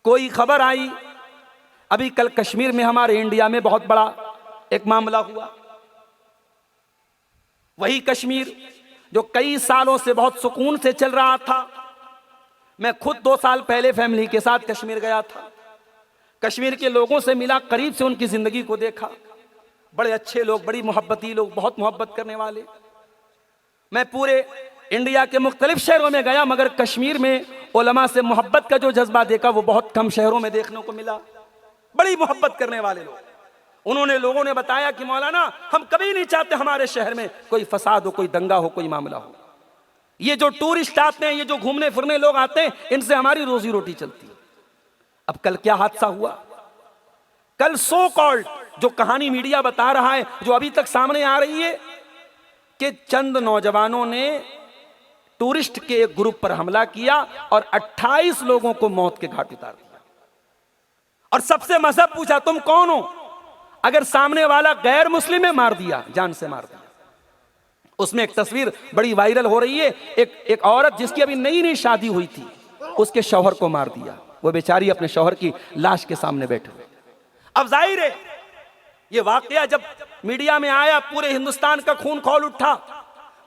कोई खबर आई, अभी कल कश्मीर में हमारे इंडिया में बहुत बड़ा एक मामला हुआ। वही कश्मीर जो कई सालों से बहुत सुकून से चल रहा था। मैं खुद 2 साल पहले फैमिली के साथ कश्मीर गया था। कश्मीर के लोगों से मिला, करीब से उनकी जिंदगी को देखा। बड़े अच्छे लोग, बड़ी मोहब्बती लोग, बहुत मोहब्बत करने वाले। मैं पूरे इंडिया के मुख्तलिफ शहरों में गया, मगर कश्मीर में उलमा से मोहब्बत का जो जज्बा देखा वो बहुत कम शहरों में देखने को मिला। बड़ी मोहब्बत करने वाले लोग। लोगों ने बताया कि मौलाना, हम कभी नहीं चाहते हमारे शहर में कोई फसाद हो, कोई दंगा हो, कोई मामला हो। ये जो टूरिस्ट आते हैं, ये जो घूमने फिरने लोग आते हैं, इनसे हमारी रोजी रोटी चलती है। अब कल क्या हादसा हुआ? कल सो कॉल्ड जो कहानी मीडिया बता रहा है, जो अभी तक सामने आ रही है, कि चंद नौजवानों ने टूरिस्ट के एक ग्रुप पर हमला किया और 28 लोगों को मौत के घाट उतार दिया। और सबसे मजहब पूछा, तुम कौन हो? अगर सामने वाला गैर मुस्लिम है, मार दिया, जान से मार दिया। उसमें एक तस्वीर बड़ी वायरल हो रही है, एक औरत जिसकी अभी नई नई शादी हुई थी, उसके शौहर को मार दिया। वो बेचारी अपने शौहर की लाश के सामने बैठे हुए। अब जाहिर है ये वाकया जब मीडिया में आया, पूरे हिंदुस्तान का खून खौल उठा,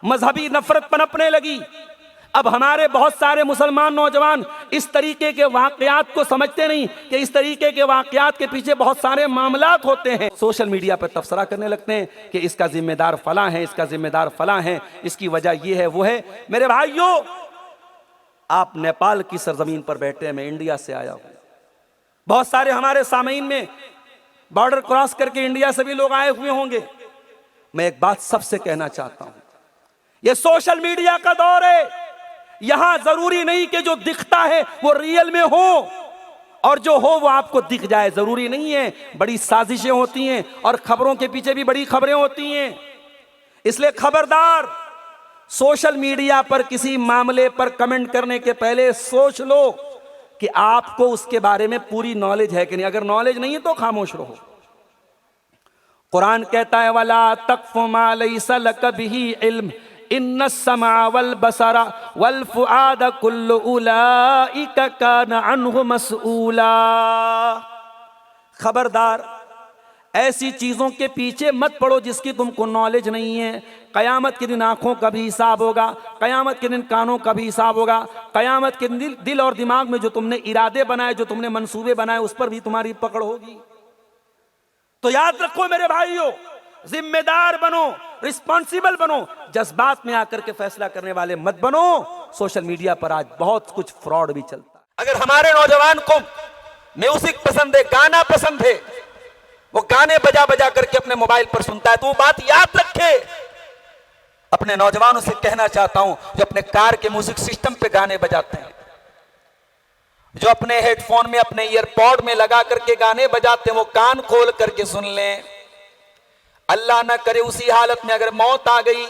मजहबी नफरत पनपने लगी। अब हमारे बहुत सारे मुसलमान नौजवान इस तरीके के वाकयात को समझते नहीं कि इस तरीके के वाकयात के पीछे बहुत सारे मामलात होते हैं। सोशल मीडिया पर तबसरा करने लगते हैं कि इसका जिम्मेदार फलां है, इसका जिम्मेदार फलां है, इसकी वजह ये है, वो है। मेरे भाइयों, आप नेपाल की सरजमीन पर बैठे हैं, मैं इंडिया से आया हूं। बहुत सारे हमारे सामीन में बॉर्डर क्रॉस करके इंडिया से भी लोग आए हुए होंगे। मैं एक बात सबसे कहना चाहता हूं, यह सोशल मीडिया का दौर है। यहां जरूरी नहीं कि जो दिखता है वो रियल में हो, और जो हो वो आपको दिख जाए, जरूरी नहीं है। बड़ी साजिशें होती हैं और खबरों के पीछे भी बड़ी खबरें होती हैं। इसलिए खबरदार, सोशल मीडिया पर किसी मामले पर कमेंट करने के पहले सोच लो कि आपको उसके बारे में पूरी नॉलेज है कि नहीं। अगर नॉलेज नहीं है तो खामोश रहो। कुरान कहता है, वला तक़्फ़ु मा लैसा लक बिही इल्म इन्नस्समा वल बसरा वल फुआद कुल्लु उलाइका कान अन्हु मसऊला। खबरदार, ऐसी चीजों के पीछे मत पड़ो जिसकी तुमको नॉलेज नहीं है। कयामत के दिन आंखों का भी हिसाब होगा, कयामत के दिन कानों का भी हिसाब होगा, कयामत के दिन दिल और दिमाग में जो तुमने इरादे बनाए, जो तुमने मंसूबे बनाए, उस पर भी तुम्हारी पकड़ होगी। तो याद रखो मेरे भाइयों, जिम्मेदार बनो, रिस्पॉन्सिबल बनो, जज्बात में आकर के फैसला करने वाले मत बनो। सोशल मीडिया पर आज बहुत कुछ फ्रॉड भी चलता है। अगर हमारे नौजवान को म्यूजिक पसंद है, गाना पसंद है, वो गाने बजा बजा करके अपने मोबाइल पर सुनता है, तो वो बात याद रखे। अपने नौजवानों से कहना चाहता हूं, जो अपने कार के म्यूजिक सिस्टम पे गाने बजाते हैं, जो अपने हेडफोन में, अपने ईयरपॉड में लगा करके गाने बजाते हैं, वो कान खोल करके सुन लें। अल्लाह ना करे उसी हालत में अगर मौत आ गई,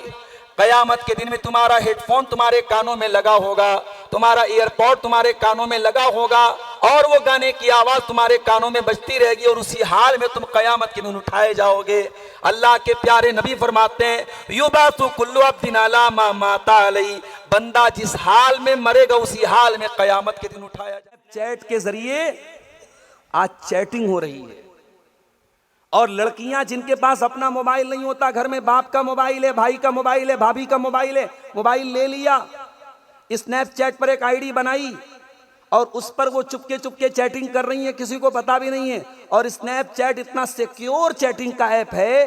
कयामत के दिन में तुम्हारा हेडफोन तुम्हारे कानों में लगा होगा, तुम्हारा ईयरपॉड तुम्हारे कानों में लगा होगा, और वो गाने की आवाज तुम्हारे कानों में बजती रहेगी, और उसी हाल में तुम कयामत के दिन उठाए जाओगे। अल्लाह के प्यारे नबी फरमाते हैं, युबासु कुल्लु अब्दिन अला मा माता अलैहि, बंदा जिस हाल में मरेगा उसी हाल में कयामत के दिन उठाया जाएगा। चैट के जरिए आज चैटिंग हो रही है, और लड़कियां जिनके पास अपना मोबाइल नहीं होता, घर में बाप का मोबाइल है, भाई का मोबाइल है, भाभी का मोबाइल है, मोबाइल ले लिया, स्नैपचैट पर एक आईडी बनाई और उस पर वो चुपके चुपके चैटिंग कर रही है, किसी को पता भी नहीं है। और स्नैपचैट इतना सिक्योर चैटिंग का ऐप है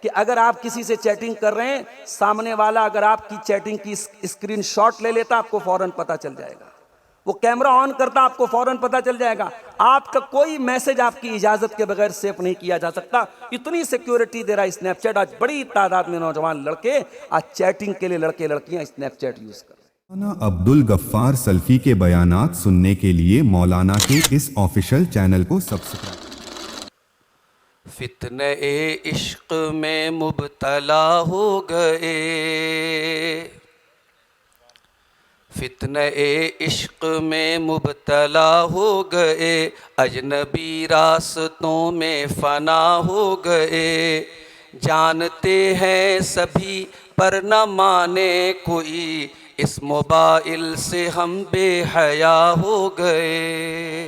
कि अगर आप किसी से चैटिंग कर रहे हैं, सामने वाला अगर आपकी चैटिंग की स्क्रीनशॉट ले लेता, आपको फौरन पता चल जाएगा। वो कैमरा ऑन करता, आपको फौरन पता चल जाएगा। आपका कोई मैसेज आपकी इजाजत के बगैर सेव नहीं किया जा सकता। इतनी सिक्योरिटी दे रहा है स्नैपचैट। आज बड़ी तादाद में नौजवान लड़के आज चैटिंग के लिए, लड़के लड़कियां स्नैपचैट यूज कर रहे हैं। मौलाना अब्दुल गफ्फार सल्फी के बयानात सुनने के लिए मौलाना के इस ऑफिशियल चैनल को सब्सक्राइब। फितने इश्क में मुब्तला हो गए, फितने इश्क में मुब्तला हो गए, अजनबी रास्तों में फना हो गए। जानते हैं सभी पर न माने कोई, इस मोबाइल से हम बेहया हो गए।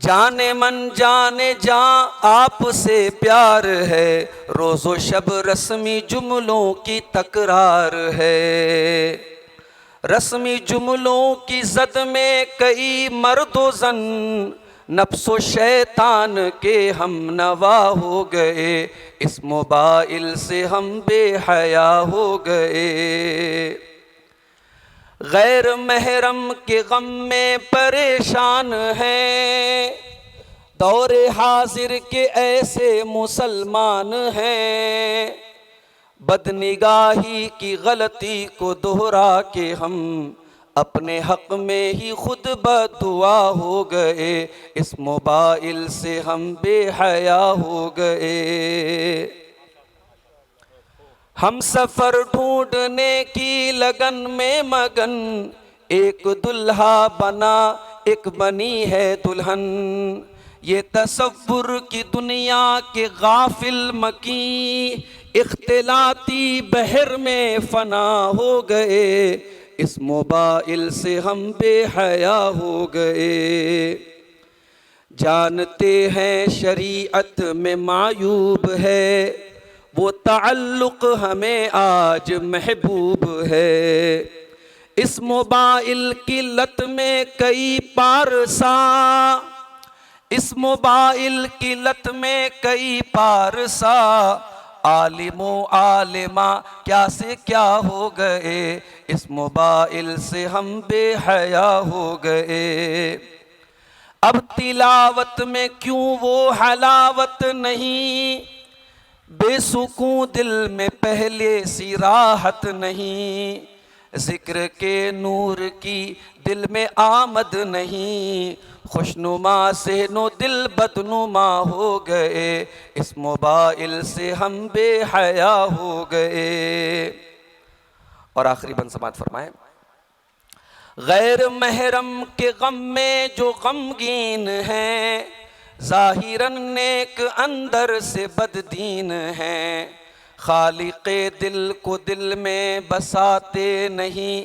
जाने मन जाने जा आपसे प्यार है, रोज़ो शब रस्मी जुमलों की तकरार है। रस्मी जुमलों की जद में कई मर्दो जन, नफ्सो शैतान के हम नवा हो गए, इस मोबाइल से हम बेहया हो गए। गैर महरम के गम में परेशान हैं, दौरे हाजिर के ऐसे मुसलमान हैं। बदनिगाही की गलती को दोहरा के हम अपने हक में ही खुद बददुआ हो गए, इस मोबाइल से हम बेहया हो गए। हम सफ़र ढूंढने की लगन में मगन, एक दुल्हा बना एक बनी है दुल्हन। ये तसव्वुर की दुनिया के गाफिल मकी, इख्तिलाती बहर में फना हो गए, इस मोबाइल से हम बेहया हो गए। जानते हैं शरीयत में मायूब है, वो ताल्लुक़ हमें आज महबूब है। इस मोबाइल की लत में कई पारसा, इस मोबाइल की लत में कई पारसा, आलिमो आलिमा क्या से क्या हो गए, इस मोबाइल से हम बेहया हो गए। अब तिलावत में क्यों वो हलावत नहीं, बेसुकून दिल में पहले सी राहत नहीं। जिक्र के नूर की दिल में आमद नहीं, खुशनुमा से नो दिल बदनुमा हो गए, इस मोबाइल से हम बेहया हो गए। और आखिरी बंद समात फरमाए, गैर महरम के गम में जो गमगीन हैं, ज़ाहिरन नेक अंदर से बददीन हैं। खालिक़े दिल को दिल में बसाते नहीं,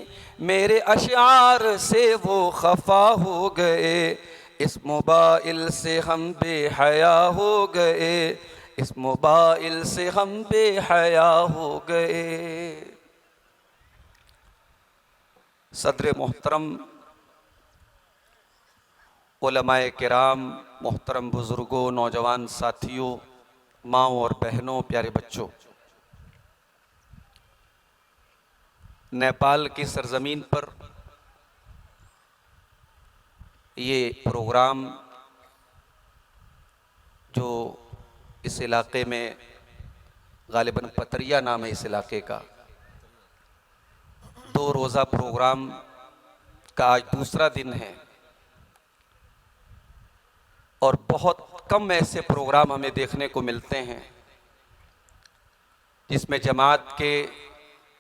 मेरे अशार से वो खफा हो गए, इस मोबाइल से हम बेहया हो गए, इस मोबाइल से हम बेहया हो गए। सदर मोहतरम, उलमाए किराम, मोहतरम बुज़ुर्गों, नौजवान साथियों, माँओं और बहनों, प्यारे बच्चों, नेपाल की सरजमीन पर ये प्रोग्राम जो इस इलाके में गालिबन पतरिया नाम है इस इलाके का, 2 रोज़ा प्रोग्राम का आज दूसरा दिन है। और बहुत कम ऐसे प्रोग्राम हमें देखने को मिलते हैं जिसमें जमात के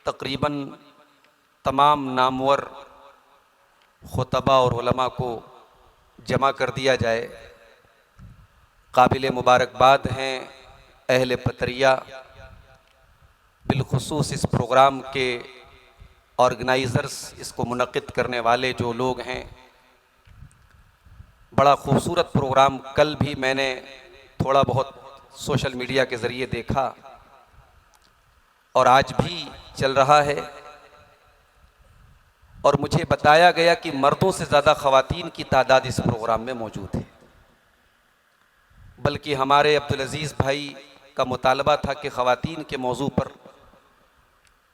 तकरीबन तमाम नामवर खुतबा और उलमा को जमा कर दिया जाए। काबिल मुबारकबाद हैं अहले पतरिया, बिलखुसूस इस प्रोग्राम के ऑर्गेनाइज़र्स, इसको मुनक़िद करने वाले जो लोग हैं। बड़ा खूबसूरत प्रोग्राम कल भी मैंने थोड़ा बहुत सोशल मीडिया के ज़रिए देखा और आज भी चल रहा है। और मुझे बताया गया कि मर्दों से ज़्यादा ख़वातीन की तादाद इस प्रोग्राम में मौजूद है। बल्कि हमारे अब्दुल अज़ीज़ भाई का मुतालबा था कि ख़वातीन के मौजू पर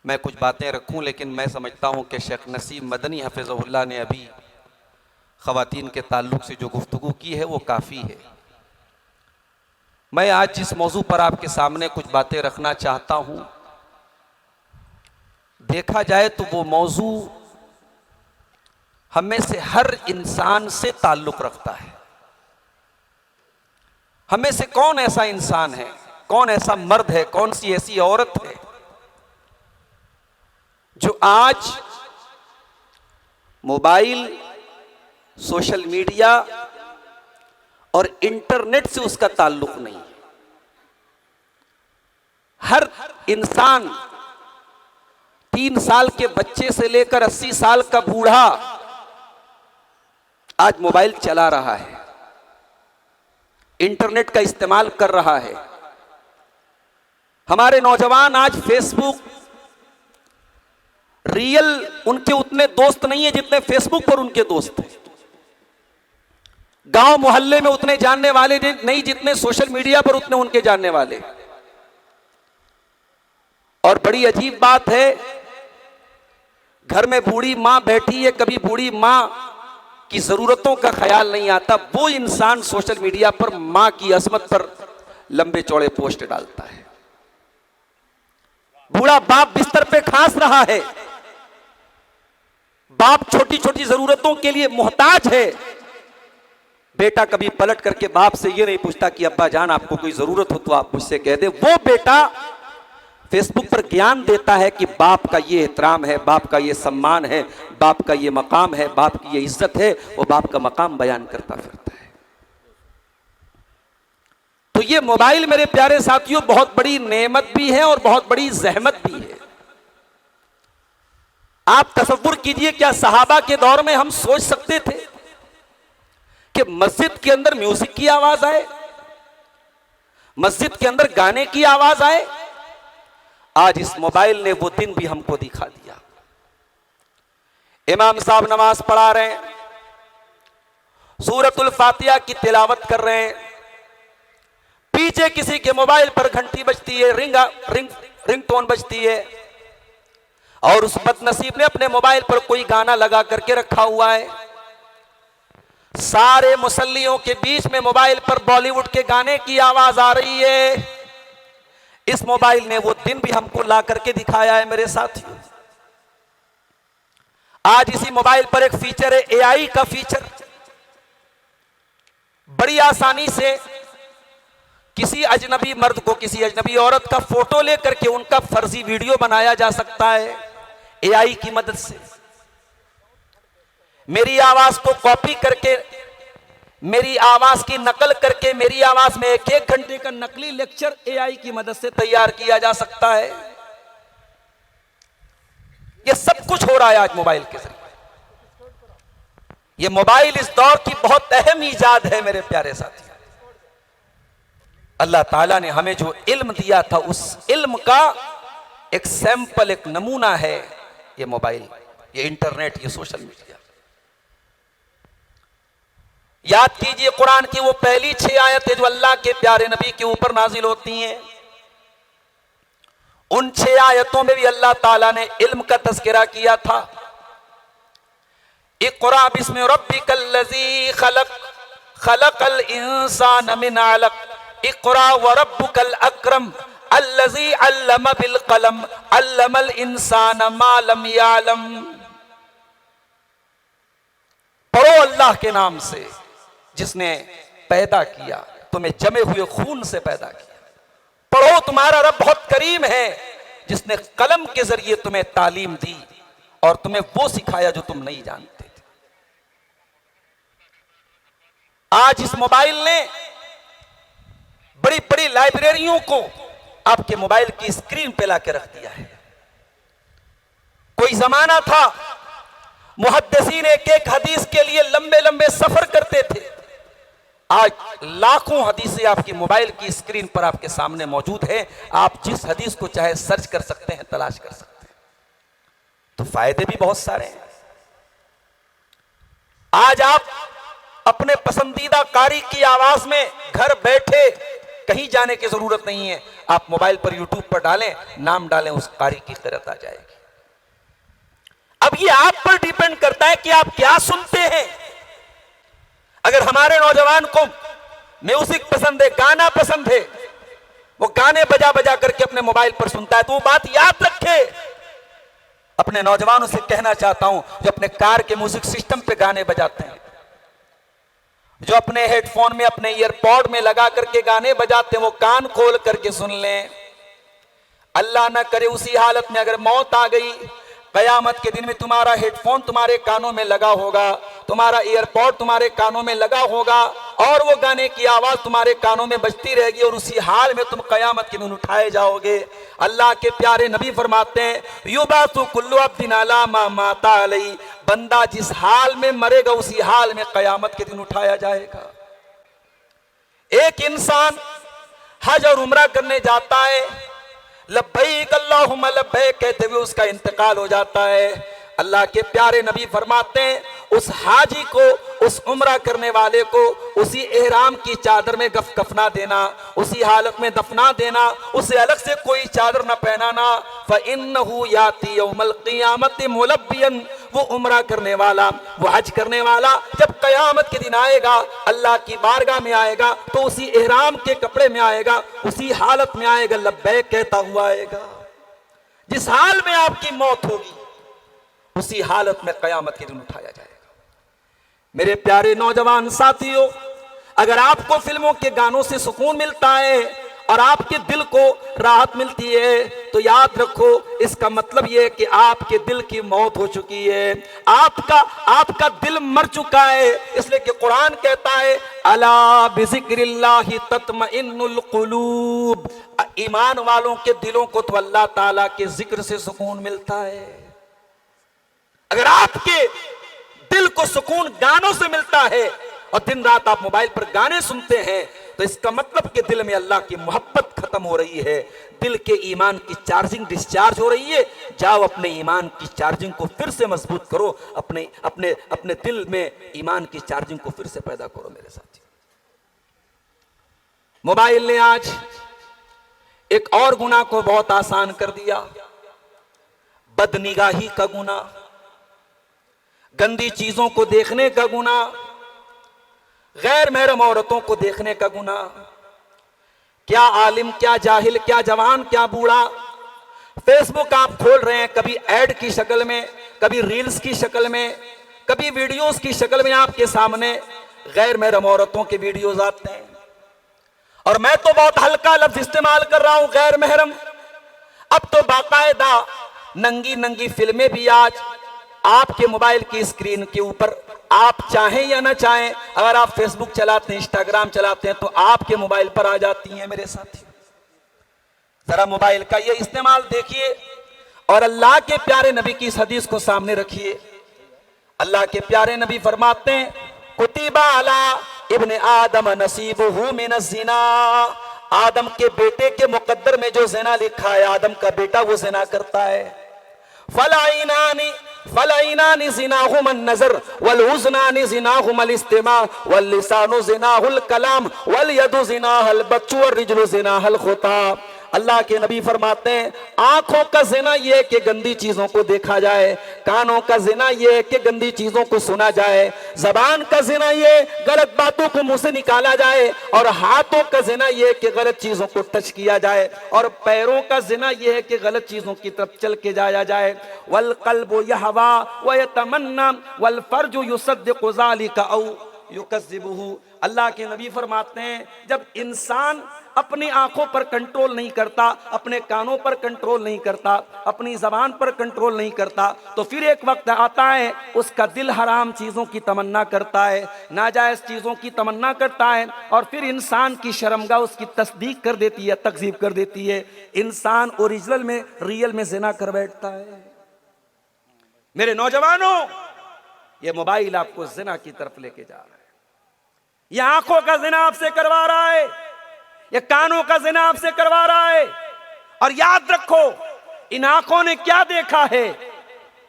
मैं कुछ बातें रखूं, लेकिन मैं समझता हूं कि शेख नसीम मदनी हफ़िज़हुल्लाह ने अभी ख़वातीन के ताल्लुक़ से जो गुफ्तगू की है वो काफ़ी है। मैं आज जिस मौजू पर आपके सामने कुछ बातें रखना चाहता हूं, देखा जाए तो वो मौजू हमें से हर इंसान से ताल्लुक़ रखता है। हमें से कौन ऐसा इंसान है, कौन ऐसा मर्द है, कौन सी ऐसी औरत है जो आज मोबाइल, सोशल मीडिया और इंटरनेट से उसका ताल्लुक़ नहीं है। हर इंसान 3 साल के बच्चे से लेकर 80 साल का बूढ़ा आज मोबाइल चला रहा है। इंटरनेट का इस्तेमाल कर रहा है। हमारे नौजवान आज फेसबुक, रियल उनके उतने दोस्त नहीं है जितने फेसबुक पर उनके दोस्त हैं। गांव मोहल्ले में उतने जानने वाले नहीं जितने सोशल मीडिया पर उतने उनके जानने वाले। और बड़ी अजीब बात है, घर में बूढ़ी मां बैठी है, कभी बूढ़ी मां की जरूरतों का ख्याल नहीं आता। वो इंसान सोशल मीडिया पर मां की अजमत पर लंबे चौड़े पोस्ट डालता है। बूढ़ा बाप बिस्तर पे खांस रहा है, बाप छोटी छोटी जरूरतों के लिए मोहताज है। बेटा कभी पलट करके बाप से ये नहीं पूछता कि अब्बा जान आपको कोई जरूरत हो तो आप मुझसे कह दे। वो बेटा फेसबुक पर ज्ञान देता है कि बाप का ये एहतराम है, बाप का ये सम्मान है, बाप का ये मकाम है, बाप की ये इज्जत है। वो बाप का मकाम बयान करता फिरता है। तो ये मोबाइल मेरे प्यारे साथियों बहुत बड़ी नेमत भी है और बहुत बड़ी जहमत भी है। आप तसव्वुर कीजिए, क्या सहाबा के दौर में हम सोच सकते थे कि मस्जिद के अंदर म्यूजिक की आवाज आए, मस्जिद के अंदर गाने की आवाज आए? आज इस मोबाइल ने वो दिन भी हमको दिखा दिया। इमाम साहब नमाज पढ़ा रहे हैं, सूरतुल फातिहा की तिलावत कर रहे हैं, पीछे किसी के मोबाइल पर घंटी बजती है, रिंगटोन बजती है, और उस बदनसीब ने अपने मोबाइल पर कोई गाना लगा करके रखा हुआ है। सारे मुसल्लियों के बीच में मोबाइल पर बॉलीवुड के गाने की आवाज आ रही है। इस मोबाइल ने वो दिन भी हमको ला करके दिखाया है मेरे साथियों। आज इसी मोबाइल पर एक फीचर है, एआई का फीचर। बड़ी आसानी से किसी अजनबी मर्द को किसी अजनबी औरत का फोटो लेकर के उनका फर्जी वीडियो बनाया जा सकता है एआई की मदद से। मेरी आवाज को कॉपी करके, मेरी आवाज की नकल करके, मेरी आवाज में एक घंटे का नकली लेक्चर एआई की मदद से तैयार किया जा सकता है। यह सब कुछ हो रहा है आज मोबाइल के जरिए। यह मोबाइल इस दौर की बहुत अहम ईजाद है मेरे प्यारे साथी। अल्लाह ताला ने हमें जो इल्म दिया था उस इल्म का एक सैंपल, एक नमूना है ये मोबाइल, ये इंटरनेट, ये सोशल मीडिया। याद कीजिए कुरान की वो पहली 6 आयतें जो अल्लाह के प्यारे नबी के ऊपर नाजिल होती हैं। उन 6 आयतों में भी अल्लाह ताला ने इल्म का तज़किरा किया था। इक़रा बिस्मि रब्बिकल लज़ी खलक़, खलक़ल इंसान मिन अलक़, इक़रा व रब्बुकल अकरम अल्लज़ी अल्लम बिल क़लम अल्लमल इंसान मा लम यअलम। पढ़ो अल्लाह के नाम से जिसने पैदा किया, तुम्हें जमे हुए खून से पैदा किया। पढ़ो तुम्हारा रब बहुत करीम है जिसने कलम के जरिए तुम्हें तालीम दी और तुम्हें वो सिखाया जो तुम नहीं जानते थे। आज इस मोबाइल ने बड़ी बड़ी लाइब्रेरियों को आपके मोबाइल की स्क्रीन पे लाके रख दिया है। कोई जमाना था मुहद्दिसीन एक एक हदीस के लिए लंबे लंबे सफर करते थे। आज लाखों हदीसें आपकी मोबाइल की स्क्रीन पर आपके सामने मौजूद है। आप जिस हदीस को चाहे सर्च कर सकते हैं, तलाश कर सकते हैं। तो फायदे भी बहुत सारे हैं। आज आप अपने पसंदीदा कारी की आवाज में घर बैठे, कहीं जाने की जरूरत नहीं है, आप मोबाइल पर यूट्यूब पर डालें, नाम डालें, उस कारी की क़िरात आ जाएगी। अब ये आप पर डिपेंड करता है कि आप क्या सुनते हैं। अगर हमारे नौजवान को म्यूजिक पसंद है, गाना पसंद है, वो गाने बजा बजा करके अपने मोबाइल पर सुनता है, तो वो बात याद रखे। अपने नौजवानों से कहना चाहता हूं जो अपने कार के म्यूजिक सिस्टम पे गाने बजाते हैं, जो अपने हेडफोन में, अपने ईयरपॉड में लगा करके गाने बजाते हैं, वो कान खोल करके सुन लें। अल्लाह ना करे उसी हालत में अगर मौत आ गई, कयामत के दिन में तुम्हारा हेडफोन तुम्हारे कानों में लगा होगा, तुम्हारा ईयरपॉड तुम्हारे कानों में लगा होगा और वो गाने की आवाज तुम्हारे कानों में बजती रहेगी और उसी हाल में तुम कयामत के दिन उठाए जाओगे। अल्लाह के प्यारे नबी फरमाते हैं, युबासु कुल्लु अब्दिन अला मा माता अलैहि, बंदा जिस हाल में मरेगा उसी हाल में कयामत के दिन उठाया जाएगा। एक इंसान हज और उम्रा करने जाता है, लब्बैक अल्लाहुम्मा लब्बैक कहते हुए उसका इंतकाल हो जाता है। अल्लाह के प्यारे नबी फरमाते हैं उस हाजी को, उस उम्रा करने वाले को उसी एहराम की चादर में कफना देना, उसी हालत में दफना देना, उसे अलग से कोई चादर न पहनाना। फ़इन्नहु याती यौमल क़ियामति मुलब्बियन, वो उम्रा करने वाला, वो हज करने वाला जब क़यामत के दिन आएगा, अल्लाह की बारगाह में आएगा तो उसी एहराम के कपड़े में आएगा, उसी हालत में आएगा, लब्बैक कहता हुआ आएगा। जिस हाल में आपकी मौत होगी उसी हालत में क़यामत के दिन उठाया जाएगा। मेरे प्यारे नौजवान साथियों, अगर आपको फिल्मों के गानों से सुकून मिलता है और आपके दिल को राहत मिलती है तो याद रखो इसका मतलब यह है कि आपके दिल की मौत हो चुकी है, आपका दिल मर चुका है। इसलिए कि कुरान कहता है अला बिज़िक्रिल्लाहि तत्मइन्नुल क़ुलूब, ईमान वालों के दिलों को तो अल्लाह ताला के जिक्र से सुकून मिलता है। अगर आपके दिल को सुकून गानों से मिलता है और दिन रात आप मोबाइल पर गाने सुनते हैं तो इसका मतलब कि दिल में अल्लाह की मोहब्बत खत्म हो रही है, दिल के ईमान की चार्जिंग डिस्चार्ज हो रही है। जाओ अपने ईमान की चार्जिंग को फिर से मजबूत करो, अपने अपने अपने दिल में ईमान की चार्जिंग को फिर से पैदा करो। मेरे साथी, मोबाइल ने आज एक और गुनाह को बहुत आसान कर दिया, बदनिगाही का गुनाह, गंदी चीजों को देखने का गुनाह, गैर महरम औरतों को देखने का गुनाह। क्या आलिम, क्या जाहिल, क्या जवान, क्या बूढ़ा, फेसबुक आप खोल रहे हैं, कभी ऐड की शक्ल में, कभी रील्स की शक्ल में, कभी वीडियोस की शक्ल में आपके सामने गैर महरम औरतों के वीडियोस आते हैं। और मैं तो बहुत हल्का लफ्ज इस्तेमाल कर रहा हूं, गैर महरम। अब तो बाकायदा नंगी नंगी फिल्में भी आज आपके मोबाइल की स्क्रीन के ऊपर, आप चाहें या ना चाहें, अगर आप फेसबुक चलाते हैं, इंस्टाग्राम चलाते हैं तो आपके मोबाइल पर आ जाती हैं। मेरे साथी, जरा मोबाइल का ये इस्तेमाल देखिए और अल्लाह के प्यारे नबी की इस हदीस को सामने रखिए। अल्लाह के प्यारे नबी फरमाते हैं कुतिबा अला इब्ने आदम नसीबुहु मिनज़्ज़िना, आदम के बेटे के मुकद्दर में जो ज़िना लिखा है, आदम का बेटा वो ज़िना करता है। फलाइनानी ज़िनाहुमन नज़र वल उज़नानी ज़िनाहुमल इस्तिमा वल लिसानु ज़िनाहुल कलाम वल यदु ज़िनाहल बच्चू और रिजलु ज़िनाहल खुताब। अल्लाह के नबी फरमाते हैं आंखों का ज़िना ये है कि गंदी चीजों को देखा जाए, कानों का ज़िना ये है कि गंदी चीजों को सुना जाए, जबान का ज़िना ये गलत बातों को मुंह से निकाला जाए, और हाथों का ज़िना ये है कि गलत चीजों को टच किया जाए, और पैरों का ज़िना ये है कि गलत चीजों की तरफ चल के जाया जाए। वल क़ल्बु यहवा व यतमन्ना वल फ़र्जु युसद्दिक़ु ज़ालिका औ युकज़्ज़िबुहु। अल्लाह के नबी फरमाते हैं जब इंसान अपनी आंखों पर कंट्रोल नहीं करता, अपने कानों पर कंट्रोल नहीं करता, अपनी जबान पर कंट्रोल नहीं करता, तो फिर एक वक्त आता है उसका दिल हराम चीज़ों की तमन्ना करता है, नाजायज़ चीज़ों की तमन्ना करता है, और फिर इंसान की शर्मगाह उसकी तस्दीक कर देती है, तकज़ीब कर देती है। इंसान ओरिजिनल में, रियल में ज़िना कर बैठता है। मेरे नौजवानों, ये मोबाइल आपको ज़िना की तरफ लेके जा रहा है, ये आंखों का ज़िना आपसे करवा रहा है, ये कानों का ज़िना आपसे करवा रहा है। और याद रखो इन आंखों ने क्या देखा है।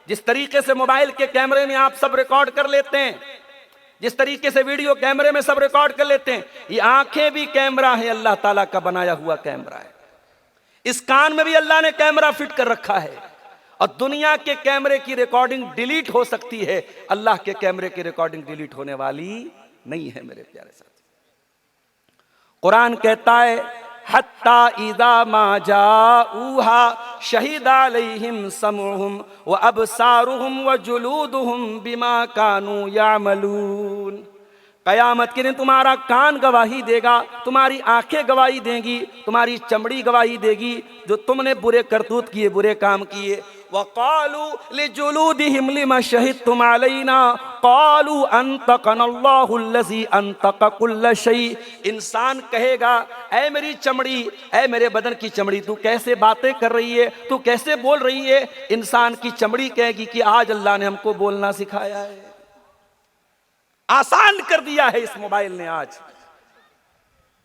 जिस तरीके से मोबाइल के कैमरे में आप सब रिकॉर्ड कर लेते हैं, जिस तरीके से वीडियो कैमरे में सब रिकॉर्ड कर लेते हैं, ये आंखें भी कैमरा है, अल्लाह ताला का बनाया हुआ कैमरा है। इस कान में भी अल्लाह ने कैमरा फिट कर रखा है, और दुनिया के कैमरे की रिकॉर्डिंग डिलीट हो सकती है, अल्लाह के कैमरे की रिकॉर्डिंग डिलीट होने वाली नहीं है। मेरे प्यारे साथी, कुरान कहता है हत्ता इज़ा मा जाऊहा शहीदा अलैहिम समउहुम व अबसारुहुम व जुलूदुहुम बिमा कानू यामलून। कयामत के दिन तुम्हारा कान गवाही देगा, तुम्हारी आंखें गवाही देंगी, तुम्हारी चमड़ी गवाही देगी जो तुमने बुरे करतूत किए, बुरे काम किए। वक़ालू लिजुलूदिहिम लिमा शहिदतुम अलैना क़ालू अंतक़नल्लाहुल्लज़ी अंतक़ कुल्ल शै। इंसान कहेगा ऐ मेरी चमड़ी, ऐ मेरे बदन की चमड़ी, तू कैसे बातें कर रही है, तू कैसे बोल रही है। इंसान की चमड़ी कहेगी कि आज अल्लाह ने हमको बोलना सिखाया है, आसान कर दिया है इस मोबाइल ने। आज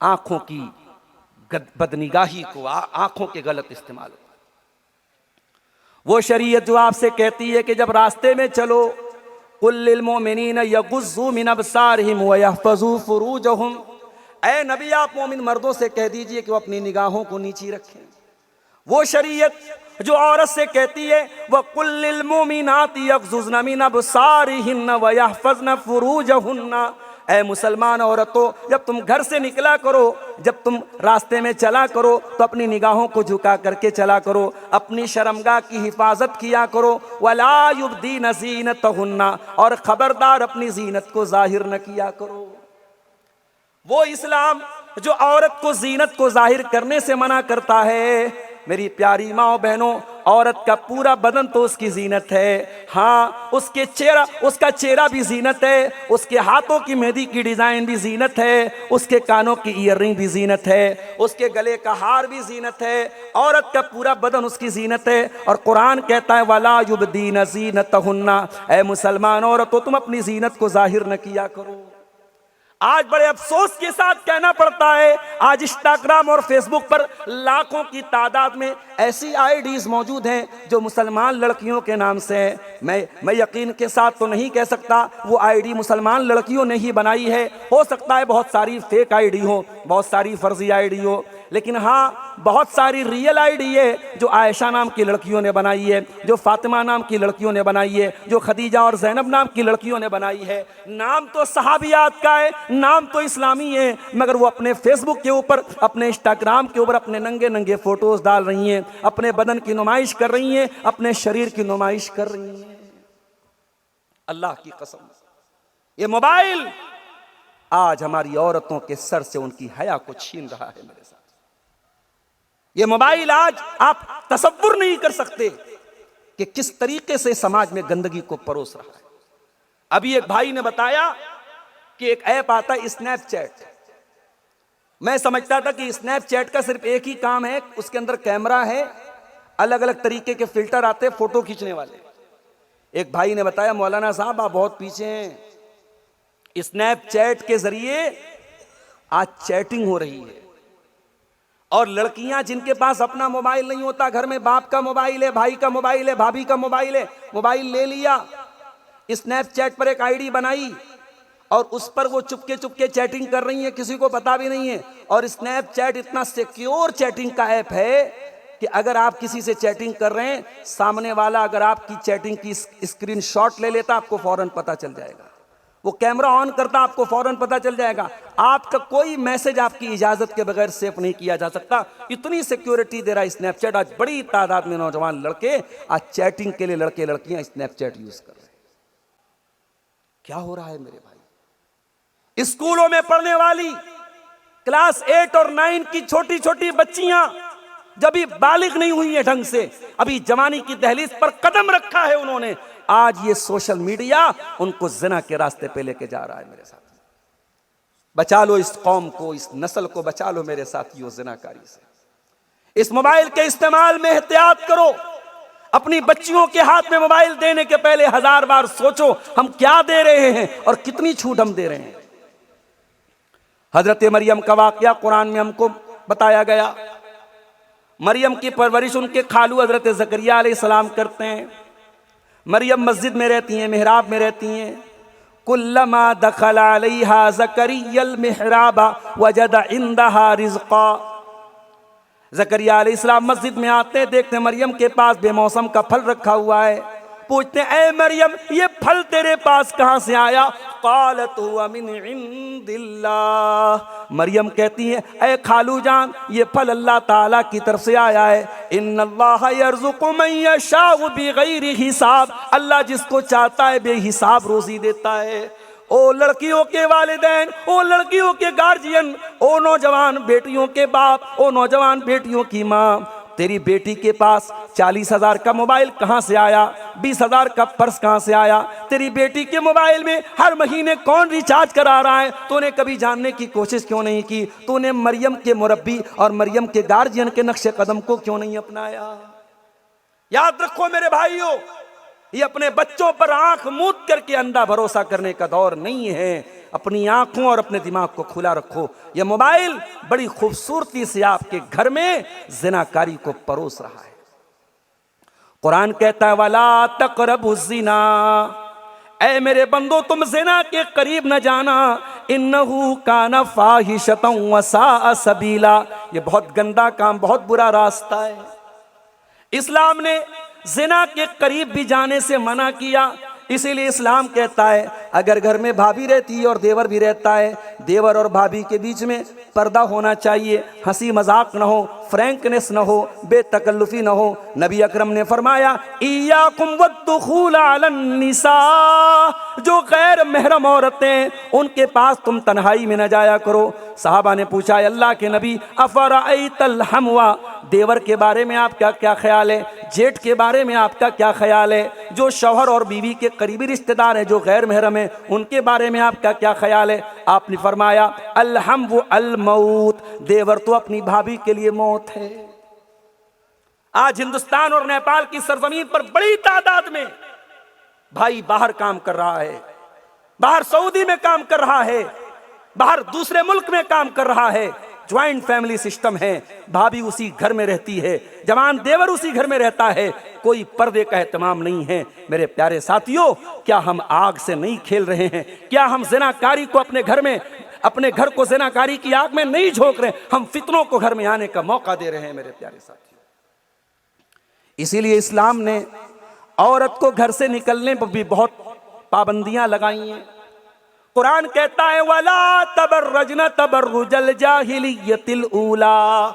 आंखों की बदनिगाही को, आंखों के गलत इस्तेमाल को। वो शरीयत जो आपसे कहती है कि जब रास्ते में चलो, कुल्लिल मोमिनीन यगुज़्ज़ू मिन अबसारिहिम व यहफ़ज़ू फ़ुरूजहुम, ऐ नबी आप मोमिन मर्दों से कह दीजिए कि वो अपनी निगाहों को नीची रखें। वो शरीयत जो औरत से कहती है वह कुल्लिल मोमिनाति यग़ज़ुज़्न मिन अबसारिहिन्न व यहफ़ज़्न फ़ुरूजहुन्न, ऐ मुसलमान औरतों जब तुम घर से निकला करो, जब तुम रास्ते में चला करो तो अपनी निगाहों को झुका करके चला करो, अपनी शर्मगाह की हिफाजत किया करो। वला युब्दीन ज़ीनतहुन्ना, और खबरदार अपनी जीनत को जाहिर न किया करो। वो इस्लाम जो औरत को जीनत को जाहिर करने से मना करता है, मेरी प्यारी माँ बहनों, औरत का पूरा बदन तो उसकी जीनत है। हाँ, उसका चेहरा भी जीनत है, उसके हाथों की मेहंदी की डिजाइन भी जीनत है, उसके कानों की ईयररिंग भी जीनत है, उसके गले का हार भी जीनत है। औरत का पूरा बदन उसकी जीनत है। और कुरान कहता है वला युब्दीन ज़ीनतहुन्ना, ऐ मुसलमान औरतों तुम अपनी जीनत को जाहिर न किया करो। आज बड़े अफसोस के साथ कहना पड़ता है, आज इंस्टाग्राम और फेसबुक पर लाखों की तादाद में ऐसी आईडीज मौजूद हैं जो मुसलमान लड़कियों के नाम से हैं। मैं यकीन के साथ तो नहीं कह सकता वो आईडी मुसलमान लड़कियों ने ही बनाई है, हो सकता है बहुत सारी फेक आईडी हो, बहुत सारी फर्जी आईडी हो, लेकिन हाँ बहुत सारी रियल आईडी है जो आयशा नाम की लड़कियों ने बनाई है, जो फातिमा नाम की लड़कियों ने बनाई है, जो खदीजा और जैनब नाम की लड़कियों ने बनाई है। नाम तो सहाबियात का है, नाम तो इस्लामी है, मगर वो अपने फेसबुक के ऊपर, अपने इंस्टाग्राम के ऊपर अपने नंगे नंगे फोटोज डाल रही हैं, अपने बदन की नुमाइश कर रही हैं, अपने शरीर की नुमाइश कर रही हैं। अल्लाह की कसम, ये मोबाइल आज हमारी औरतों के सर से उनकी हया को छीन रहा है। मेरे साथ ये मोबाइल आज आप तसव्वुर नहीं कर सकते कि किस तरीके से समाज में गंदगी को परोस रहा है। अभी एक भाई ने बताया कि एक ऐप आता है स्नैपचैट। मैं समझता था कि स्नैपचैट का सिर्फ एक ही काम है, उसके अंदर कैमरा है, अलग अलग तरीके के फिल्टर आते हैं फोटो खींचने वाले। एक भाई ने बताया मौलाना साहब आप बहुत पीछे हैं, स्नैपचैट के जरिए आज चैटिंग हो रही है। और लड़कियां जिनके पास अपना मोबाइल नहीं होता, घर में बाप का मोबाइल है, भाई का मोबाइल है, भाभी का मोबाइल है, मोबाइल ले लिया, स्नैपचैट पर एक आईडी बनाई और उस पर वो चुपके चुपके चैटिंग कर रही है, किसी को पता भी नहीं है। और स्नैपचैट इतना सिक्योर चैटिंग का ऐप है कि अगर आप किसी से चैटिंग कर रहे हैं, सामने वाला अगर आपकी चैटिंग की स्क्रीनशॉट ले लेता आपको फौरन पता चल जाएगा। वो कैमरा ऑन करता आपको फौरन पता चल जाएगा। आपका कोई मैसेज आपकी इजाजत के बगैर सेव नहीं किया जा सकता। इतनी सिक्योरिटी दे रहा है स्नैपचैट। आज बड़ी तादाद में नौजवान लड़के आज चैटिंग के लिए लड़के लड़कियां स्नैपचैट यूज कर रहे हैं। क्या हो रहा है मेरे भाई? स्कूलों में पढ़ने वाली क्लास 8 और 9 की छोटी छोटी बच्चियां जब भी बालिग नहीं हुई है ढंग से, अभी जवानी की दहलीज पर कदम रखा है उन्होंने, आज ये सोशल मीडिया उनको जिना के रास्ते पे लेके जा रहा है। मेरे साथ बचा लो इस कौम को, इस नस्ल को बचा लो मेरे साथियों जिनाकारी से। इस मोबाइल के इस्तेमाल में एहतियात करो। अपनी बच्चियों के हाथ में मोबाइल देने के पहले 1000 बार सोचो हम क्या दे रहे हैं और कितनी छूट हम दे रहे हैं। हजरत मरियम का वाकया कुरान में हमको बताया गया। मरियम की परवरिश उनके खालू हजरत ज़करिया अलैहिस्सलाम करते हैं। मरियम मस्जिद में रहती हैं, मेहराब में रहती हैं। कुल्लमा दखल अलैहा ज़करियल मिहराबा वजद इंदहा रिज़्क़ा। ज़करिया अलैहिस्सलाम मस्जिद में आते हैं, देखते मरियम के पास बेमौसम का फल रखा हुआ है। पूछते हैं ए मरियम ये फल तेरे पास कहां से आया? क़ालत हुवा मिन इंदिल्लाह। मरियम कहती है ए खालू जान ये फल अल्लाह ताला की तरफ से आया है। इन्नल्लाह यर्ज़ुक़ु मन यशाउ बिग़ैरि हिसाब। अल्लाह जिसको चाहता है बेहिसाब रोजी देता है। ओ लड़कियों के वालिदैन, ओ लड़कियों के गार्जियन, ओ नौजवान बेटियों के बाप, ओ नौजवान बेटियों की माँ, तेरी बेटी के पास 40,000 का मोबाइल कहाँ से आया? 20,000 का पर्स कहाँ से आया? तेरी बेटी के मोबाइल में हर महीने कौन रिचार्ज करा रहा है? तूने कभी जानने की कोशिश क्यों नहीं की? तूने मरियम के मुरब्बी और मरियम के गार्जियन के नक्शे कदम को क्यों नहीं अपनाया? याद रखो मेरे भाइयों, ये अपने बच्चों पर आंख मूंद करके अंधा भरोसा करने का दौर नहीं है। अपनी आंखों और अपने दिमाग को खुला रखो। यह मोबाइल बड़ी खूबसूरती से आपके घर में जिनाकारी को परोस रहा है। कुरान कहता है वला तक़रबुज़ ज़िना, ऐ मेरे बंदो तुम ज़िना के करीब न जाना, इन्नहु काना फ़ाहिशतन व साअ सबीला, ये बहुत गंदा काम, बहुत बुरा रास्ता है। इस्लाम ने ज़िना के करीब भी जाने से मना किया। इसीलिए इस्लाम कहता है अगर घर में भाभी रहती है और देवर भी रहता है, देवर और भाभी के बीच में पर्दा होना चाहिए, हंसी मजाक न हो, फ्रैंकनेस न हो, बेतकल्लुफी न हो। नबी अकरम ने फरमाया इय्याकुम वद्दुखूल अलन निसा, जो गैर महरम औरतें उनके पास तुम तन्हाई में न जाया करो। साहबा ने पूछा अल्लाह के नबी अफराइतल हमवा, देवर के बारे में आपका क्या ख्याल है, जेठ के बारे में आपका क्या ख्याल है, जो शौहर और बीवी के करीबी रिश्तेदार हैं जो गैर महरम हैं उनके बारे में आपका क्या ख्याल है। आपने फरमाया अलहम व अल मौत, देवर तो अपनी भाभी के लिए मौत है। आज हिंदुस्तान और नेपाल की सरजमीन पर बड़ी तादाद में भाई बाहर काम कर रहा है, बाहर सऊदी में काम कर रहा है, बाहर दूसरे मुल्क में काम कर रहा है। ज्वाइंट फैमिली सिस्टम है, भाभी उसी घर में रहती है, जवान देवर उसी घर में रहता है, कोई पर्दे का एहतमाम नहीं है। मेरे प्यारे साथियों, क्या हम आग से नहीं खेल रहे हैं? क्या हम ज़िनाकारी को अपने घर में, अपने घर को ज़िनाकारी की आग में नहीं झोंक रहे? हम फितनों को घर में आने का मौका दे रहे हैं मेरे प्यारे साथियों। इसीलिए इस्लाम ने औरत को घर से निकलने पर भी बहुत पाबंदियां लगाई हैं। कुरान कहता है वला तबर्रजन तबर्रुजल जाहिलियतिल ऊला,